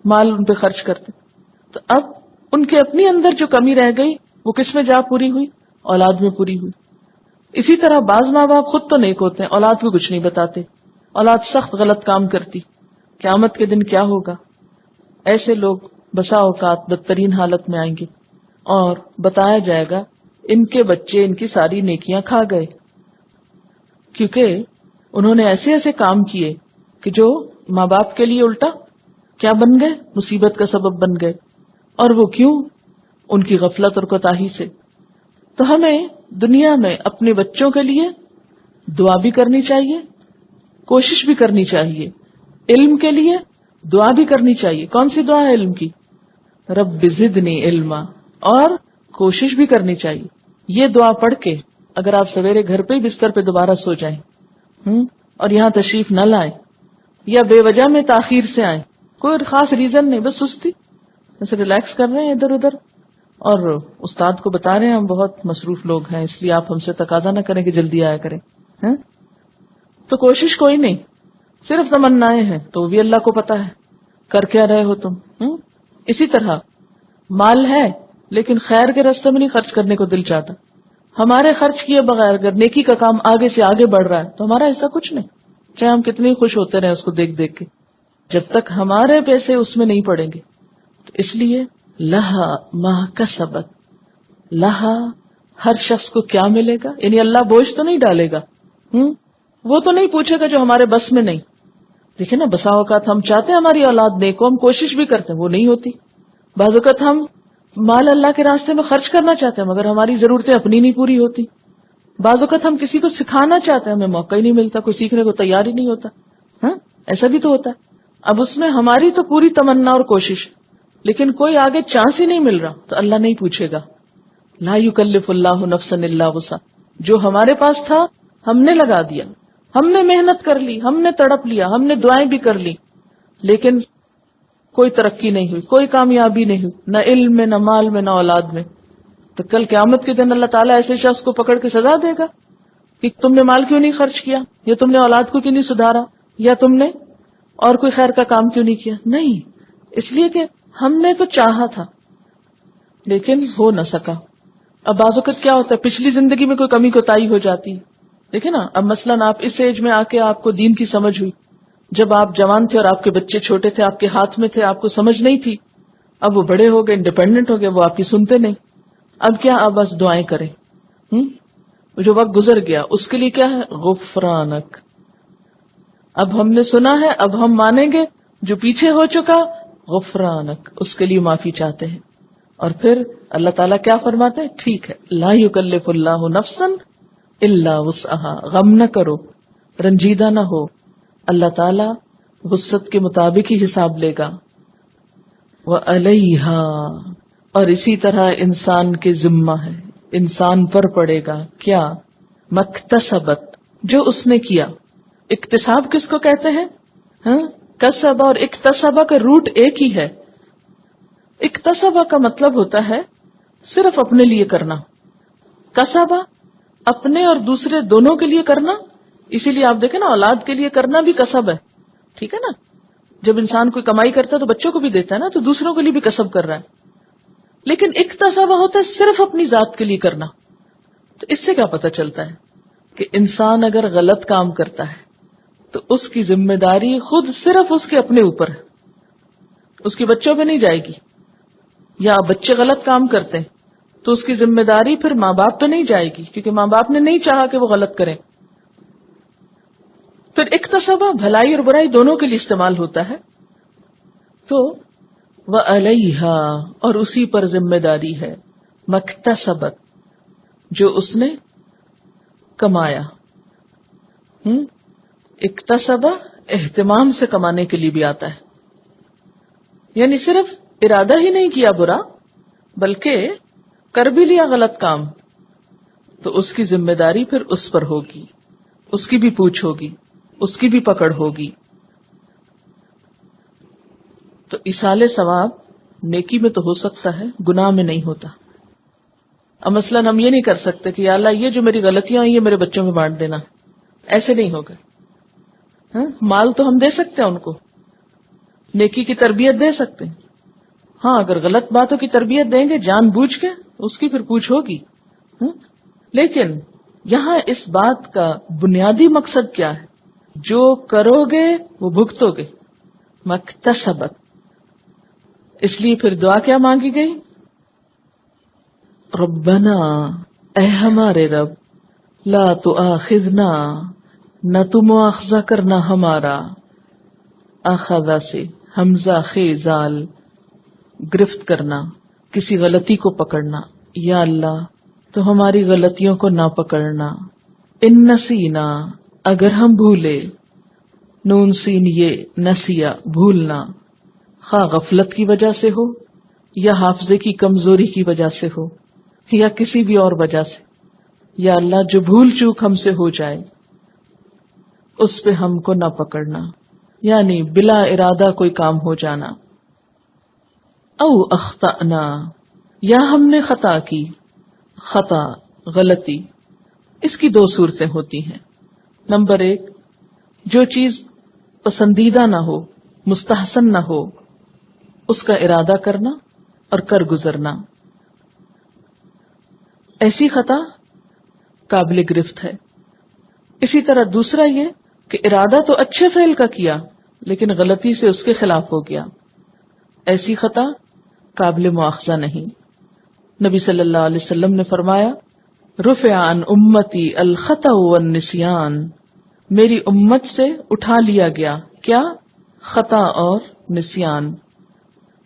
مال ان پہ خرچ کرتے ہیں. تو اب ان کے اپنی اندر جو کمی رہ گئی وہ کس میں جا پوری ہوئی؟ اولاد میں پوری ہوئی. اسی طرح بعض ماں باپ خود تو نیک ہوتے ہیں، اولاد کو کچھ نہیں بتاتے، اولاد سخت غلط کام کرتی، قیامت کے دن کیا ہوگا؟ ایسے لوگ بسا اوقات بدترین حالت میں آئیں گے اور بتایا جائے گا ان کے بچے ان کی ساری نیکیاں کھا گئے، کیونکہ انہوں نے ایسے ایسے کام کیے کہ جو ماں باپ کے لیے الٹا کیا بن گئے؟ مصیبت کا سبب بن گئے. اور وہ کیوں؟ ان کی غفلت اور کوتاہی سے. تو ہمیں دنیا میں اپنے بچوں کے لیے دعا بھی کرنی چاہیے، کوشش بھی کرنی چاہیے. علم کے لیے دعا بھی کرنی چاہیے. کون سی دعا ہے علم کی؟ رب زدنی علما. اور کوشش بھی کرنی چاہیے. یہ دعا پڑھ کے اگر آپ سویرے گھر پہ ہی بستر پہ دوبارہ سو جائیں اور یہاں تشریف نہ لائیں یا بے وجہ میں تاخیر سے آئیں، کوئی خاص ریزن نہیں، بس سستی، بس ریلیکس کر رہے ہیں ادھر ادھر، اور استاد کو بتا رہے ہیں ہم بہت مصروف لوگ ہیں اس لیے آپ ہم سے تقاضا نہ کریں کہ جلدی آیا کریں، تو کوشش کوئی نہیں، صرف تمنائیں ہیں تو وہ بھی اللہ کو پتا ہے کر کیا رہے ہو تم. اسی طرح مال ہے لیکن خیر کے راستے میں نہیں خرچ کرنے کو دل چاہتا. ہمارے خرچ کیے بغیر اگر نیکی کا کام آگے سے آگے بڑھ رہا ہے تو ہمارا ایسا کچھ نہیں، چاہے ہم کتنے خوش ہوتے رہے اس کو دیکھ دیکھ کے، جب تک ہمارے پیسے اس میں نہیں پڑیں گے. تو اس لیے لہا ما کسبت، لہا ہر شخص کو کیا ملے گا، یعنی اللہ بوجھ تو نہیں ڈالے گا، وہ تو نہیں پوچھے گا جو ہمارے بس میں نہیں. دیکھیں نا بسا اوقات ہم چاہتے ہیں ہماری اولاد نیک ہو، ہم کوشش بھی کرتے ہیں وہ نہیں ہوتی. بعض اوقات ہم مال اللہ کے راستے میں خرچ کرنا چاہتے ہیں مگر ہماری ضرورتیں اپنی نہیں پوری ہوتی. بعض اوقات ہم کسی کو سکھانا چاہتے ہیں، ہمیں موقع ہی نہیں ملتا، کوئی سیکھنے کو تیار ہی نہیں ہوتا. ایسا بھی تو ہوتا ہے. اب اس میں ہماری تو پوری تمنا اور کوشش، لیکن کوئی آگے چانس ہی نہیں مل رہا تو اللہ نہیں پوچھے گا. لا یکلف اللہ نفسا الا وسعها. جو ہمارے پاس تھا ہم نے لگا دیا، ہم نے محنت کر لی، ہم نے تڑپ لیا، ہم نے دعائیں بھی کر لی، لیکن کوئی ترقی نہیں ہوئی، کوئی کامیابی نہیں ہوئی، نہ علم میں، نہ مال میں، نہ اولاد میں. تو کل قیامت کے دن اللہ تعالیٰ ایسے شخص کو پکڑ کے سزا دے گا کہ تم نے مال کیوں نہیں خرچ کیا، یا تم نے اولاد کو کیوں نہیں سدھارا، یا تم نے اور کوئی خیر کا کام کیوں نہیں کیا. نہیں، اس لیے کہ ہم نے تو چاہا تھا لیکن ہو نہ سکا. اب بعض اوقات کیا ہوتا ہے پچھلی زندگی میں کوئی کمی کوتاہی ہو جاتی ہے. دیکھیں نا، اب مثلاً آپ اس ایج میں آ کے آپ کو دین کی سمجھ ہوئی، جب آپ جوان تھے اور آپ کے بچے چھوٹے تھے، آپ کے ہاتھ میں تھے، آپ کو سمجھ نہیں تھی. اب وہ بڑے ہو گئے، انڈیپینڈنٹ ہو گئے، وہ آپ کی سنتے نہیں. اب کیا، اب بس دعائیں کریں. جو وقت گزر گیا اس کے لیے کیا ہے؟ غفرانک. اب ہم نے سنا ہے، اب ہم مانیں گے. جو پیچھے ہو چکا غفرانک، اس کے لیے معافی چاہتے ہیں. اور پھر اللہ تعالیٰ کیا فرماتے ہیں؟ ٹھیک ہے، لا یکلف اللہ نفسا الا وسعها. غم نہ کرو، رنجیدہ نہ ہو، اللہ تعالیٰ وسعت کے مطابق ہی حساب لے گا. وعلیہا، اور اسی طرح انسان کے ذمہ ہے، انسان پر پڑے گا کیا؟ مکتسبت، جو اس نے کیا. اکتساب کس کو کہتے ہیں؟ کسبہ اور اکتسبہ کا روٹ ایک ہی ہے. اکتسبہ کا مطلب ہوتا ہے صرف اپنے لیے کرنا، کسبہ اپنے اور دوسرے دونوں کے لیے کرنا. اسی لیے آپ دیکھیں نا، اولاد کے لیے کرنا بھی کسب ہے، ٹھیک ہے نا. جب انسان کوئی کمائی کرتا ہے تو بچوں کو بھی دیتا ہے نا، تو دوسروں کے لیے بھی کسب کر رہا ہے. لیکن اکتسبہ ہوتا ہے صرف اپنی ذات کے لیے کرنا. تو اس سے کیا پتہ چلتا ہے کہ انسان اگر غلط کام کرتا ہے تو اس کی ذمہ داری خود صرف اس کے اپنے اوپر ہے، اس کے بچوں پہ نہیں جائے گی. یا بچے غلط کام کرتے ہیں تو اس کی ذمہ داری پھر ماں باپ پہ نہیں جائے گی، کیونکہ ماں باپ نے نہیں چاہا کہ وہ غلط کریں. پھر اکتسبہ بھلائی اور برائی دونوں کے لیے استعمال ہوتا ہے. تو وَعَلَيْهَا، اور اسی پر ذمہ داری ہے، مکتسبت، جو اس نے کمایا. اکتسبہ اہتمام سے کمانے کے لیے بھی آتا ہے. یعنی صرف ارادہ ہی نہیں کیا برا، بلکہ کر بھی لیا غلط کام، تو اس کی ذمہ داری پھر اس پر ہوگی، اس کی بھی پوچھ ہوگی، اس کی بھی پکڑ ہوگی۔ تو ایصال ثواب نیکی میں تو ہو سکتا ہے، گناہ میں نہیں ہوتا۔ اب مثلاً ہم یہ نہیں کر سکتے کہ یا اللہ یہ جو میری غلطیاں ہیں یہ میرے بچوں میں بانٹ دینا، ایسے نہیں ہوگا۔ ہاں، مال تو ہم دے سکتے ہیں ان کو، نیکی کی تربیت دے سکتے ہیں، ہاں اگر غلط باتوں کی تربیت دیں گے جان بوجھ کے، اس کی پھر پوچھ ہوگی۔ لیکن یہاں اس بات کا بنیادی مقصد کیا ہے؟ جو کرو گے وہ بھگتو گے، مکتسبت۔ اس لیے پھر دعا کیا مانگی گئی؟ ربنا، اے ہمارے رب، لا تؤاخذنا، نہ تو مواخذہ کرنا ہمارا، آخذہ سے حمزہ خیزال، گرفت کرنا، کسی غلطی کو پکڑنا، یا اللہ تو ہماری غلطیوں کو نہ پکڑنا، ان نسینا، اگر ہم بھولے، نون سین یہ نسیا بھولنا، خواہ غفلت کی وجہ سے ہو یا حافظے کی کمزوری کی وجہ سے ہو یا کسی بھی اور وجہ سے، یا اللہ جو بھول چوک ہم سے ہو جائے اس پہ ہم کو نہ پکڑنا، یعنی بلا ارادہ کوئی کام ہو جانا۔ او اخطأنا، یا ہم نے خطا کی، خطا غلطی، اس کی دو صورتیں ہوتی ہیں۔ نمبر ایک، جو چیز پسندیدہ نہ ہو، مستحسن نہ ہو، اس کا ارادہ کرنا اور کر گزرنا، ایسی خطا قابل گرفت ہے۔ اسی طرح دوسرا یہ کہ ارادہ تو اچھے فعل کا کیا لیکن غلطی سے اس کے خلاف ہو گیا، ایسی خطا قابل مواخذہ نہیں۔ نبی صلی اللہ علیہ وسلم نے فرمایا، رفع عن امتی الخطأ والنسیان، میری امت سے اٹھا لیا گیا کیا؟ خطا اور نسیان۔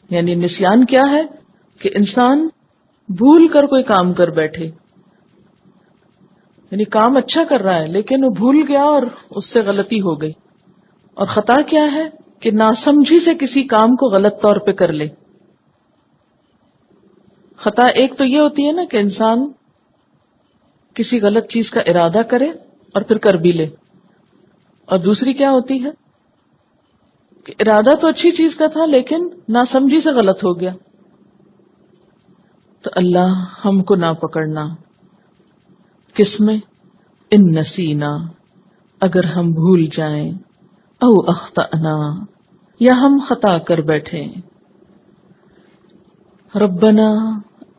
یعنی نسیان کیا ہے؟ کہ انسان بھول کر کوئی کام کر بیٹھے، یعنی کام اچھا کر رہا ہے لیکن وہ بھول گیا اور اس سے غلطی ہو گئی۔ اور خطا کیا ہے؟ کہ ناسمجھی سے کسی کام کو غلط طور پہ کر لے۔ خطا ایک تو یہ ہوتی ہے نا کہ انسان کسی غلط چیز کا ارادہ کرے اور پھر کر بھی لے، اور دوسری کیا ہوتی ہے کہ ارادہ تو اچھی چیز کا تھا لیکن ناسمجھی سے غلط ہو گیا۔ تو اللہ ہم کو نہ پکڑنا کس میں؟ ان نسینا، اگر ہم بھول جائیں، او اخطأنا، یا ہم خطا کر بیٹھے۔ ربنا،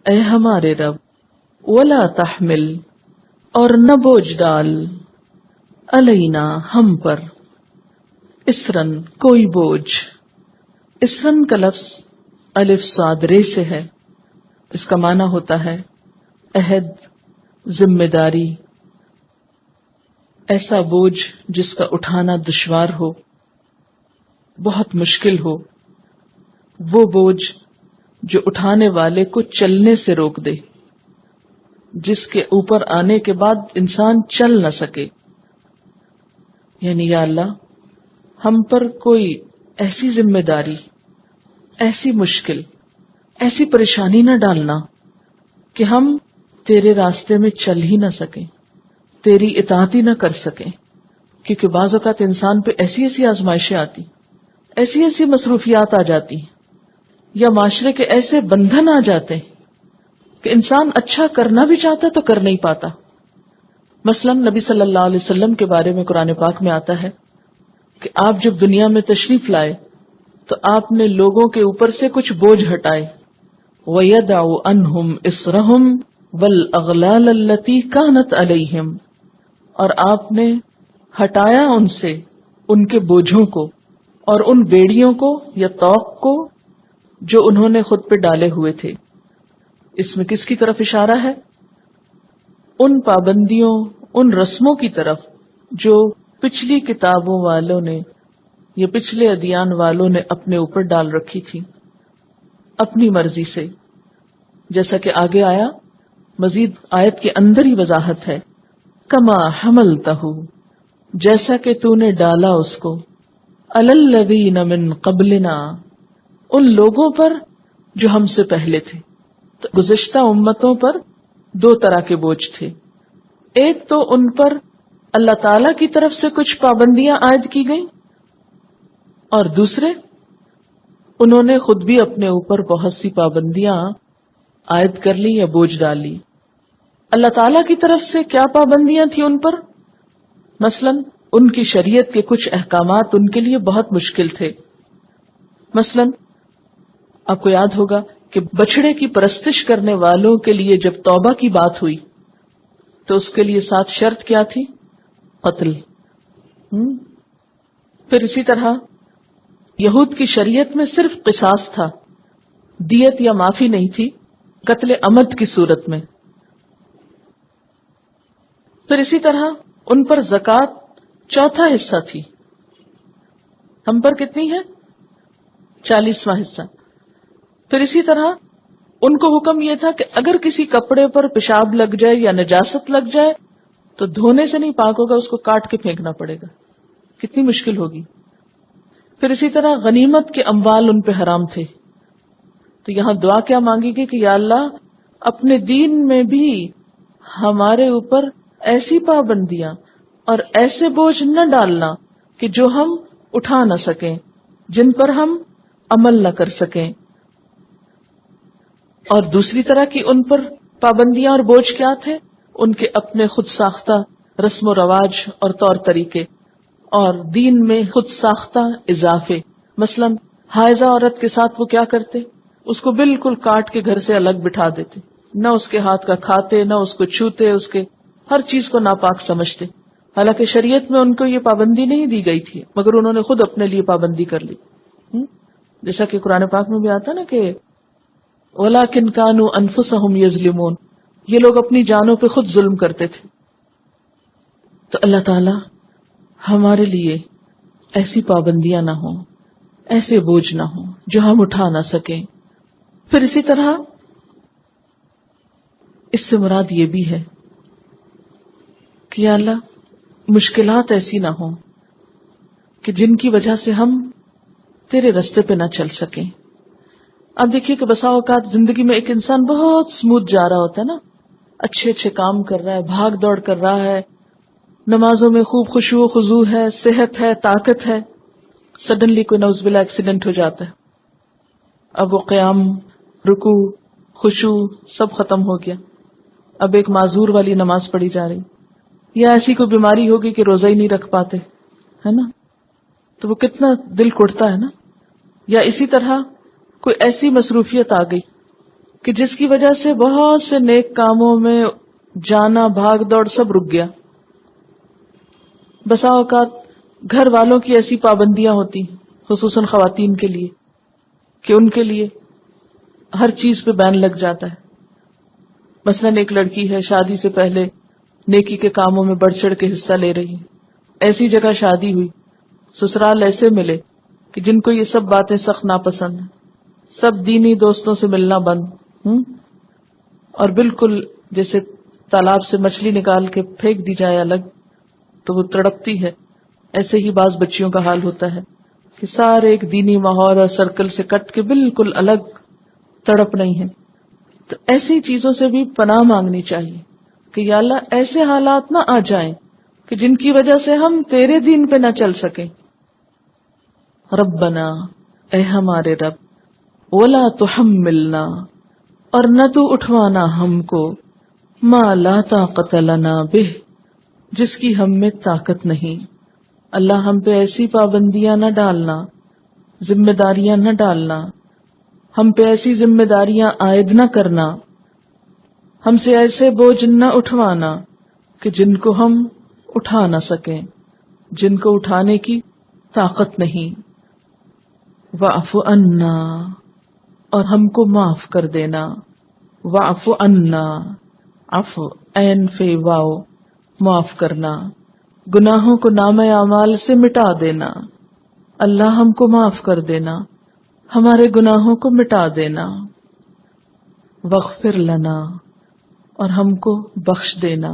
اے ہمارے رب، ولا تحمل، اور نہ بوجھ ڈال، علینا، ہم پر، اسرن، کوئی بوجھ۔ اسرن کا لفظ الف صاد رے سے ہے، اس کا معنی ہوتا ہے عہد، ذمہ داری، ایسا بوجھ جس کا اٹھانا دشوار ہو، بہت مشکل ہو، وہ بوجھ جو اٹھانے والے کو چلنے سے روک دے، جس کے اوپر آنے کے بعد انسان چل نہ سکے۔ یعنی یا اللہ ہم پر کوئی ایسی ذمہ داری، ایسی مشکل، ایسی پریشانی نہ ڈالنا کہ ہم تیرے راستے میں چل ہی نہ سکیں، تیری اطاعت ہی نہ کر سکیں۔ کیونکہ بعض اوقات انسان پہ ایسی ایسی آزمائشیں آتی، ایسی ایسی مصروفیات آ جاتی یا معاشرے کے ایسے بندھن آ جاتے کہ انسان اچھا کرنا بھی چاہتا تو کر نہیں پاتا۔ مثلا نبی صلی اللہ علیہ وسلم کے بارے میں قرآن پاک میں آتا ہے کہ آپ جب دنیا میں تشریف لائے تو آپ نے لوگوں کے اوپر سے کچھ بوجھ ہٹائے، وَيَدَعُ عَنْهُمْ إِصْرَهُمْ وَالْأَغْلَالَ الَّتِي كَانَتْ عَلَيْهِمْ، اور آپ نے ہٹایا ان سے ان کے بوجھوں کو اور ان بیڑیوں کو یا طوق کو جو انہوں نے خود پہ ڈالے ہوئے تھے۔ اس میں کس کی طرف اشارہ ہے؟ ان پابندیوں، ان رسموں کی طرف جو پچھلی کتابوں والوں نے یا پچھلے ادیان والوں نے اپنے اوپر ڈال رکھی تھی اپنی مرضی سے، جیسا کہ آگے آیا، مزید آیت کے اندر ہی وضاحت ہے، کما حملتہ، جیسا کہ تو نے ڈالا اس کو، علی الذین من قبلنا، ان لوگوں پر جو ہم سے پہلے تھے. تو گزشتہ امتوں پر دو طرح کے بوجھ تھے. ایک تو ان پر اللہ تعالی کی طرف سے کچھ پابندیاں عائد کی گئیں، اور دوسرے انہوں نے خود بھی اپنے اوپر بہت سی پابندیاں عائد کر لی یا بوجھ ڈالی. اللہ تعالیٰ کی طرف سے کیا پابندیاں تھیں ان پر؟ مثلا ان کی شریعت کے کچھ احکامات ان کے لیے بہت مشکل تھے. مثلا آپ کو یاد ہوگا کہ بچڑے کی پرستش کرنے والوں کے لیے جب توبہ کی بات ہوئی تو اس کے لیے 7 شرط کیا تھی؟ قتل. پھر اسی طرح یہود کی شریعت میں صرف قصاص تھا، دیت یا معافی نہیں تھی، قتل عمد کی صورت میں. پھر اسی طرح ان پر زکوٰۃ چوتھا حصہ تھی، ہم پر کتنی ہے؟ 40واں حصہ. پھر اسی طرح ان کو حکم یہ تھا کہ اگر کسی کپڑے پر پیشاب لگ جائے یا نجاست لگ جائے تو دھونے سے نہیں پاک ہوگا، اس کو کاٹ کے پھینکنا پڑے گا. کتنی مشکل ہوگی. پھر اسی طرح غنیمت کے اموال ان پہ حرام تھے. تو یہاں دعا کیا مانگی گئی کہ یا اللہ اپنے دین میں بھی ہمارے اوپر ایسی پابندیاں اور ایسے بوجھ نہ ڈالنا کہ جو ہم اٹھا نہ سکیں، جن پر ہم عمل نہ کر سکیں. اور دوسری طرح کی ان پر پابندیاں اور بوجھ کیا تھے؟ ان کے اپنے خود ساختہ رسم و رواج اور طور طریقے، اور دین میں خود ساختہ اضافے. مثلا حائضہ عورت کے ساتھ وہ کیا کرتے؟ اس کو بالکل کاٹ کے گھر سے الگ بٹھا دیتے، نہ اس کے ہاتھ کا کھاتے، نہ اس کو چھوتے، اس کے ہر چیز کو ناپاک سمجھتے. حالانکہ شریعت میں ان کو یہ پابندی نہیں دی گئی تھی، مگر انہوں نے خود اپنے لیے پابندی کر لی. جیسا کہ قرآن پاک میں بھی آتا نا کہ وَلَٰكِنْ كَانُوا أَنفُسَهُمْ يَظْلِمُونَ، یہ لوگ اپنی جانوں پہ خود ظلم کرتے تھے. تو اللہ تعالی ہمارے لیے ایسی پابندیاں نہ ہوں، ایسے بوجھ نہ ہوں جو ہم اٹھا نہ سکیں. پھر اسی طرح اس سے مراد یہ بھی ہے کہ یا اللہ مشکلات ایسی نہ ہوں کہ جن کی وجہ سے ہم تیرے رستے پہ نہ چل سکیں. اب دیکھیے کہ بسا اوقات زندگی میں ایک انسان بہت سموتھ جا رہا ہوتا ہے نا، اچھے اچھے کام کر رہا ہے، بھاگ دوڑ کر رہا ہے، نمازوں میں خوب خشوع و خضوع ہے، صحت ہے، طاقت ہے. سڈنلی کوئی نعوذ باللہ ایکسیڈنٹ ہو جاتا ہے. اب وہ قیام، رکوع، خشوع سب ختم ہو گیا. اب ایک معذور والی نماز پڑھی جا رہی، یا ایسی کوئی بیماری ہوگی کہ روزہ ہی نہیں رکھ پاتے، ہے نا، تو وہ کتنا دل کڑتا ہے نا. یا اسی طرح کوئی ایسی مصروفیت آ گئی کہ جس کی وجہ سے بہت سے نیک کاموں میں جانا، بھاگ دوڑ سب رک گیا. بسا اوقات گھر والوں کی ایسی پابندیاں ہوتی، خصوصاً خواتین کے لیے، کہ ان کے لیے ہر چیز پہ بین لگ جاتا ہے. مثلاً ایک لڑکی ہے، شادی سے پہلے نیکی کے کاموں میں بڑھ چڑھ کے حصہ لے رہی ہے. ایسی جگہ شادی ہوئی، سسرال ایسے ملے کہ جن کو یہ سب باتیں سخت ناپسند ہیں، سب دینی دوستوں سے ملنا بند، اور بالکل جیسے تالاب سے مچھلی نکال کے پھینک دی جائے الگ تو وہ تڑپتی ہے، ایسے ہی بعض بچیوں کا حال ہوتا ہے کہ سارے ایک دینی ماحول اور سرکل سے کٹ کے بالکل الگ تڑپ نہیں ہے. تو ایسی چیزوں سے بھی پناہ مانگنی چاہیے کہ یا اللہ ایسے حالات نہ آ جائیں کہ جن کی وجہ سے ہم تیرے دین پہ نہ چل سکیں. ربنا، اے ہمارے رب، ولا تحملنا، اور نہ تو اٹھوانا ہم کو، ما لا طاقت لنا بہ، جس کی ہم میں طاقت نہیں. اللہ ہم پہ ایسی پابندیاں نہ ڈالنا، ذمہ داریاں نہ ڈالنا، ہم پہ ایسی ذمہ داریاں عائد نہ کرنا، ہم سے ایسے بوجھ نہ اٹھوانا کہ جن کو ہم اٹھا نہ سکیں، جن کو اٹھانے کی طاقت نہیں. واعف عنا، اور ہم کو معاف کر دینا. واعف عنا، عفو عین فے واو، معاف کرنا، گناہوں کو نامہ اعمال سے مٹا دینا. اللہ ہم کو معاف کر دینا، ہمارے گناہوں کو مٹا دینا. واغفر لنا، اور ہم کو بخش دینا،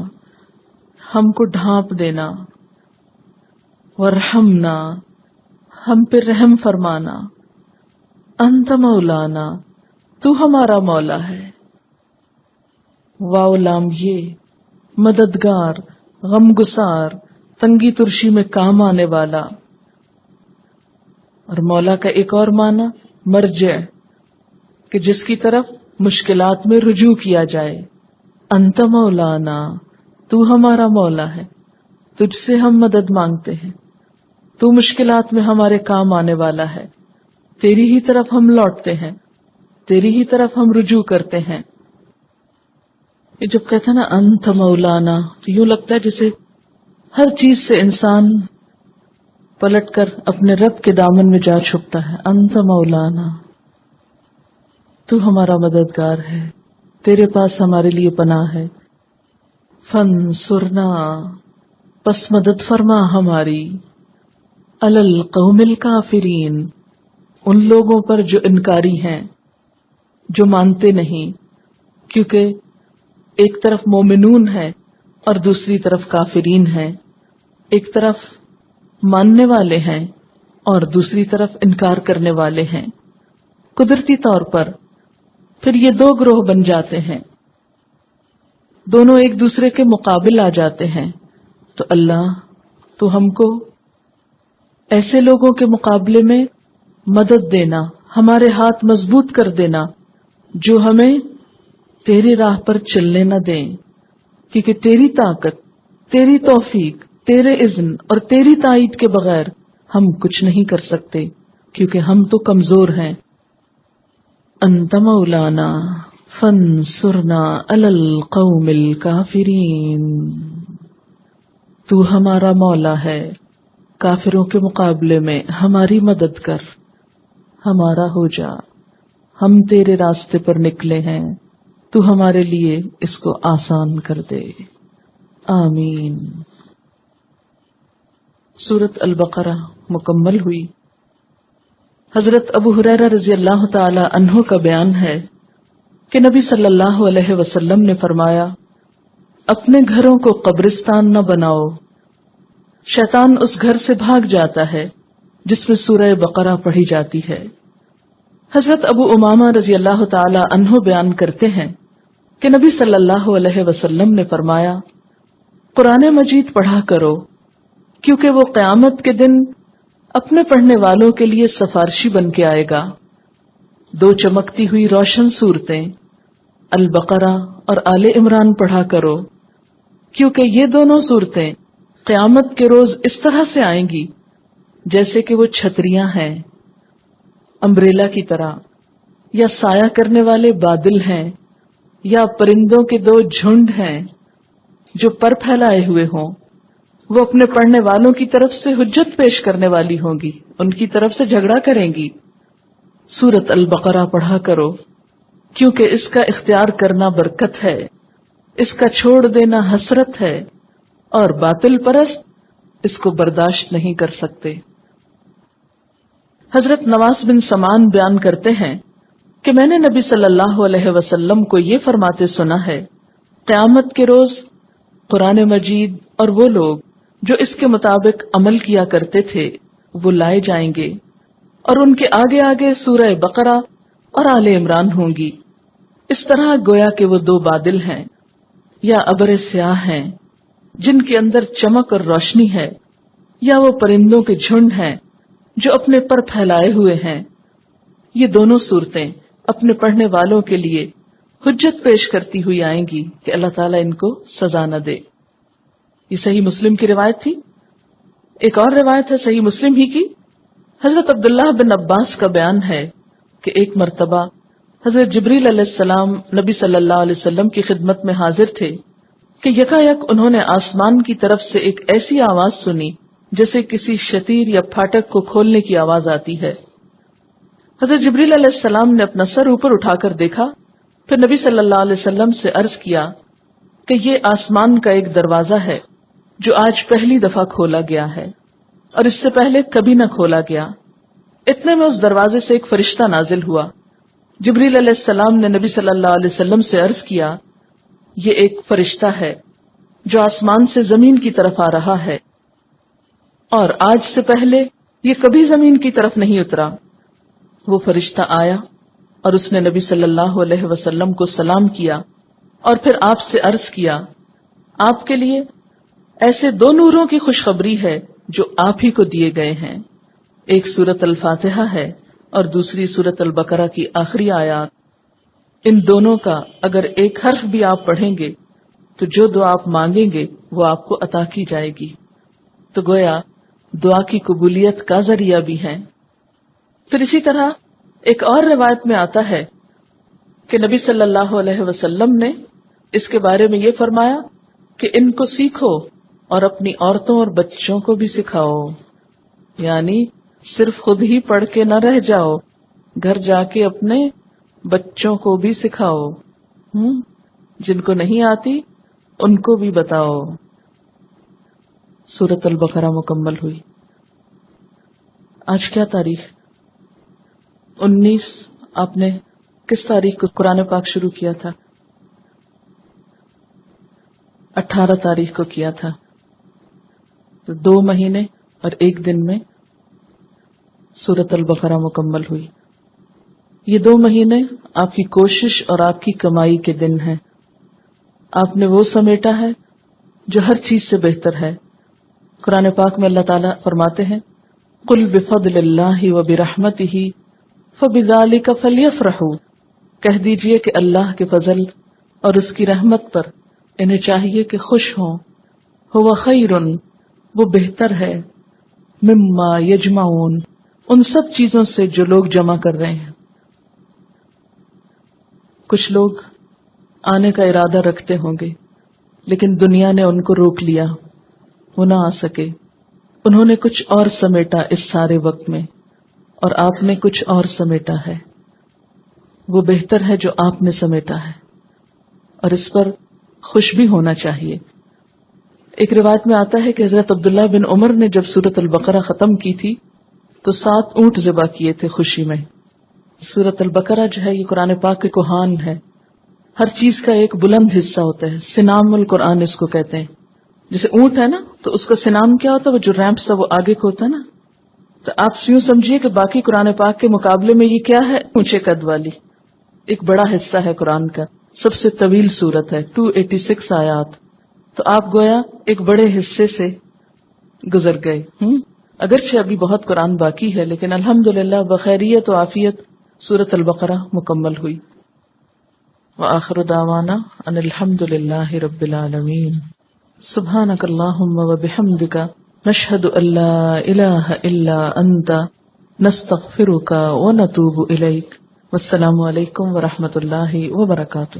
ہم کو ڈھانپ دینا. وارحمنا، ہم پہ رحم فرمانا. انت مولانا، تو ہمارا مولا ہے۔ واو لام یہ، مددگار، غم گسار، تنگی ترشی میں کام آنے والا۔ اور مولا کا ایک اور معنی مرجع، کہ جس کی طرف مشکلات میں رجوع کیا جائے۔ انت مولانا، تو ہمارا مولا ہے، تجھ سے ہم مدد مانگتے ہیں، تو مشکلات میں ہمارے کام آنے والا ہے، تیری ہی طرف ہم لوٹتے ہیں، تیری ہی طرف ہم رجوع کرتے ہیں۔ یہ جب کہتے ہیں نا انت مولانا، تو یوں لگتا ہے جیسے ہر چیز سے انسان پلٹ کر اپنے رب کے دامن میں جا چھپتا ہے۔ انت مولانا، تو ہمارا مددگار ہے، تیرے پاس ہمارے لیے پناہ ہے۔ فانصرنا، پس مدد فرما ہماری، علی القوم الکافرین، ان لوگوں پر جو انکاری ہیں، جو مانتے نہیں، کیونکہ ایک طرف مومنون ہے اور دوسری طرف کافرین ہیں، ایک طرف ماننے والے ہیں اور دوسری طرف انکار کرنے والے ہیں۔ قدرتی طور پر پھر یہ دو گروہ بن جاتے ہیں، دونوں ایک دوسرے کے مقابل آ جاتے ہیں۔ تو اللہ تو ہم کو ایسے لوگوں کے مقابلے میں مدد دینا، ہمارے ہاتھ مضبوط کر دینا جو ہمیں تیری راہ پر چلنے نہ دیں، کیونکہ تیری طاقت، تیری توفیق، تیرے اذن اور تیری تائید کے بغیر ہم کچھ نہیں کر سکتے، کیونکہ ہم تو کمزور ہیں۔ انت مولانا فانصرنا علی القوم الکافرین، تو ہمارا مولا ہے، کافروں کے مقابلے میں ہماری مدد کر، ہمارا ہو جا، ہم تیرے راستے پر نکلے ہیں، تو ہمارے لیے اس کو آسان کر دے، آمین۔ سورۃ البقرہ مکمل ہوئی۔ حضرت ابو ہریرہ رضی اللہ تعالی عنہ کا بیان ہے کہ نبی صلی اللہ علیہ وسلم نے فرمایا، اپنے گھروں کو قبرستان نہ بناؤ، شیطان اس گھر سے بھاگ جاتا ہے جس میں سورہ بقرہ پڑھی جاتی ہے۔ حضرت ابو امامہ رضی اللہ تعالی عنہ بیان کرتے ہیں کہ نبی صلی اللہ علیہ وسلم نے فرمایا، قرآن مجید پڑھا کرو، کیونکہ وہ قیامت کے دن اپنے پڑھنے والوں کے لیے سفارشی بن کے آئے گا۔ دو چمکتی ہوئی روشن صورتیں البقرہ اور آل عمران پڑھا کرو، کیونکہ یہ دونوں صورتیں قیامت کے روز اس طرح سے آئیں گی جیسے کہ وہ چھتریاں ہیں، امبریلا کی طرح، یا سایہ کرنے والے بادل ہیں، یا پرندوں کے دو جھنڈ ہیں جو پر پھیلائے ہوئے ہوں۔ وہ اپنے پڑھنے والوں کی طرف سے حجت پیش کرنے والی ہوں گی، ان کی طرف سے جھگڑا کریں گی۔ سورۃ البقرہ پڑھا کرو، کیونکہ اس کا اختیار کرنا برکت ہے، اس کا چھوڑ دینا حسرت ہے، اور باطل پرست اس کو برداشت نہیں کر سکتے۔ حضرت نواس بن سمان بیان کرتے ہیں کہ میں نے نبی صلی اللہ علیہ وسلم کو یہ فرماتے سنا ہے، قیامت کے روز قرآن مجید اور وہ لوگ جو اس کے مطابق عمل کیا کرتے تھے وہ لائے جائیں گے، اور ان کے آگے آگے سورہ بقرہ اور آل عمران ہوں گی، اس طرح گویا کہ وہ دو بادل ہیں یا ابر سیاہ ہیں جن کے اندر چمک اور روشنی ہے، یا وہ پرندوں کے جھنڈ ہیں جو اپنے پر پھیلائے ہوئے ہیں۔ یہ دونوں صورتیں اپنے پڑھنے والوں کے لیے حجت پیش کرتی ہوئی آئیں گی کہ اللہ تعالیٰ ان کو سزا نہ دے۔ یہ صحیح مسلم کی روایت تھی۔ ایک اور روایت ہے صحیح مسلم ہی کی، حضرت عبداللہ بن عباس کا بیان ہے کہ ایک مرتبہ حضرت جبریل علیہ السلام نبی صلی اللہ علیہ وسلم کی خدمت میں حاضر تھے کہ یکایک انہوں نے آسمان کی طرف سے ایک ایسی آواز سنی جیسے کسی شتیر یا پھاٹک کو کھولنے کی آواز آتی ہے۔ حضرت جبریل علیہ السلام نے اپنا سر اوپر اٹھا کر دیکھا، پھر نبی صلی اللہ علیہ وسلم سے عرض کیا کہ یہ آسمان کا ایک دروازہ ہے جو آج پہلی دفعہ کھولا گیا ہے اور اس سے پہلے کبھی نہ کھولا گیا۔ اتنے میں اس دروازے سے ایک فرشتہ نازل ہوا۔ جبریل علیہ السلام نے نبی صلی اللہ علیہ وسلم سے عرض کیا، یہ ایک فرشتہ ہے جو آسمان سے زمین کی طرف آ رہا ہے، اور آج سے پہلے یہ کبھی زمین کی طرف نہیں اترا۔ وہ فرشتہ آیا اور اس نے نبی صلی اللہ علیہ وسلم کو سلام کیا اور پھر آپ سے عرض کیا، آپ کے لیے ایسے دو نوروں کی خوشخبری ہے جو آپ ہی کو دیے گئے ہیں، ایک سورۃ الفاتحہ ہے اور دوسری سورۃ البقرہ کی آخری آیات۔ ان دونوں کا اگر ایک حرف بھی آپ پڑھیں گے تو جو دعا آپ مانگیں گے وہ آپ کو عطا کی جائے گی۔ تو گویا دعا کی قبولیت کا ذریعہ بھی ہیں۔ پھر اسی طرح ایک اور روایت میں آتا ہے کہ نبی صلی اللہ علیہ وسلم نے اس کے بارے میں یہ فرمایا کہ ان کو سیکھو اور اپنی عورتوں اور بچوں کو بھی سکھاؤ، یعنی صرف خود ہی پڑھ کے نہ رہ جاؤ، گھر جا کے اپنے بچوں کو بھی سکھاؤ، جن کو نہیں آتی ان کو بھی بتاؤ۔ سورۃ البقرہ مکمل ہوئی۔ آج کیا تاریخ؟ 19۔ آپ نے کس تاریخ کو قرآن پاک شروع کیا تھا؟ 18 تاریخ کو کیا تھا۔ تو 2 مہینے اور 1 دن میں سورۃ البقرہ مکمل ہوئی۔ یہ 2 مہینے آپ کی کوشش اور آپ کی کمائی کے دن ہیں۔ آپ نے وہ سمیٹا ہے جو ہر چیز سے بہتر ہے۔ قرآن پاک میں اللہ تعالیٰ فرماتے ہیں، قُلْ بِفَضْلِ اللَّهِ وَبِرَحْمَتِهِ فَبِذَلِكَ فَلْيَفْرَحُوا، کہہ دیجئے کہ اللہ کے فضل اور اس کی رحمت پر انہیں چاہیے کہ خوش ہوں۔ هُوَ خَيْرٌ، وہ بہتر ہے، مما یجمعون، ان سب چیزوں سے جو لوگ جمع کر رہے ہیں۔ کچھ لوگ آنے کا ارادہ رکھتے ہوں گے لیکن دنیا نے ان کو روک لیا، وہ نہ آ سکے۔ انہوں نے کچھ اور سمیٹا اس سارے وقت میں، اور آپ نے کچھ اور سمیٹا ہے۔ وہ بہتر ہے جو آپ نے سمیٹا ہے، اور اس پر خوش بھی ہونا چاہیے۔ ایک روایت میں آتا ہے کہ حضرت عبداللہ بن عمر نے جب سورۃ البقرہ ختم کی تھی تو 7 اونٹ ذبح کیے تھے خوشی میں۔ سورۃ البقرہ جو ہے یہ قرآن پاک کے کوہان ہے، ہر چیز کا ایک بلند حصہ ہوتا ہے، سنام القرآن اس کو کہتے ہیں۔ جیسے اونٹ ہے نا تو اس کا سنام کیا ہوتا ہے، وہ جو ریمپ سا وہ آگے کو ہوتا ہے نا، تو آپ یوں سمجھیے کہ باقی قرآن پاک کے مقابلے میں یہ کیا ہے، اونچے قد والی ایک بڑا حصہ ہے قرآن کا، سب سے طویل سورت ہے، 286 آیات۔ تو آپ گویا ایک بڑے حصے سے گزر گئے۔ اگرچہ ابھی بہت قرآن باقی ہے لیکن الحمدللہ بخیریت و عافیت سورۃ البقرہ مکمل ہوئی۔ وآخر دعوانا ان الحمدللہ رب العالمین۔ سبحانک اللہم وبحمدک، نشہد ان لا الہ الا انت، نستغفرک ونتوب الیک۔ والسلام علیکم ورحمۃ اللہ وبرکاتہ۔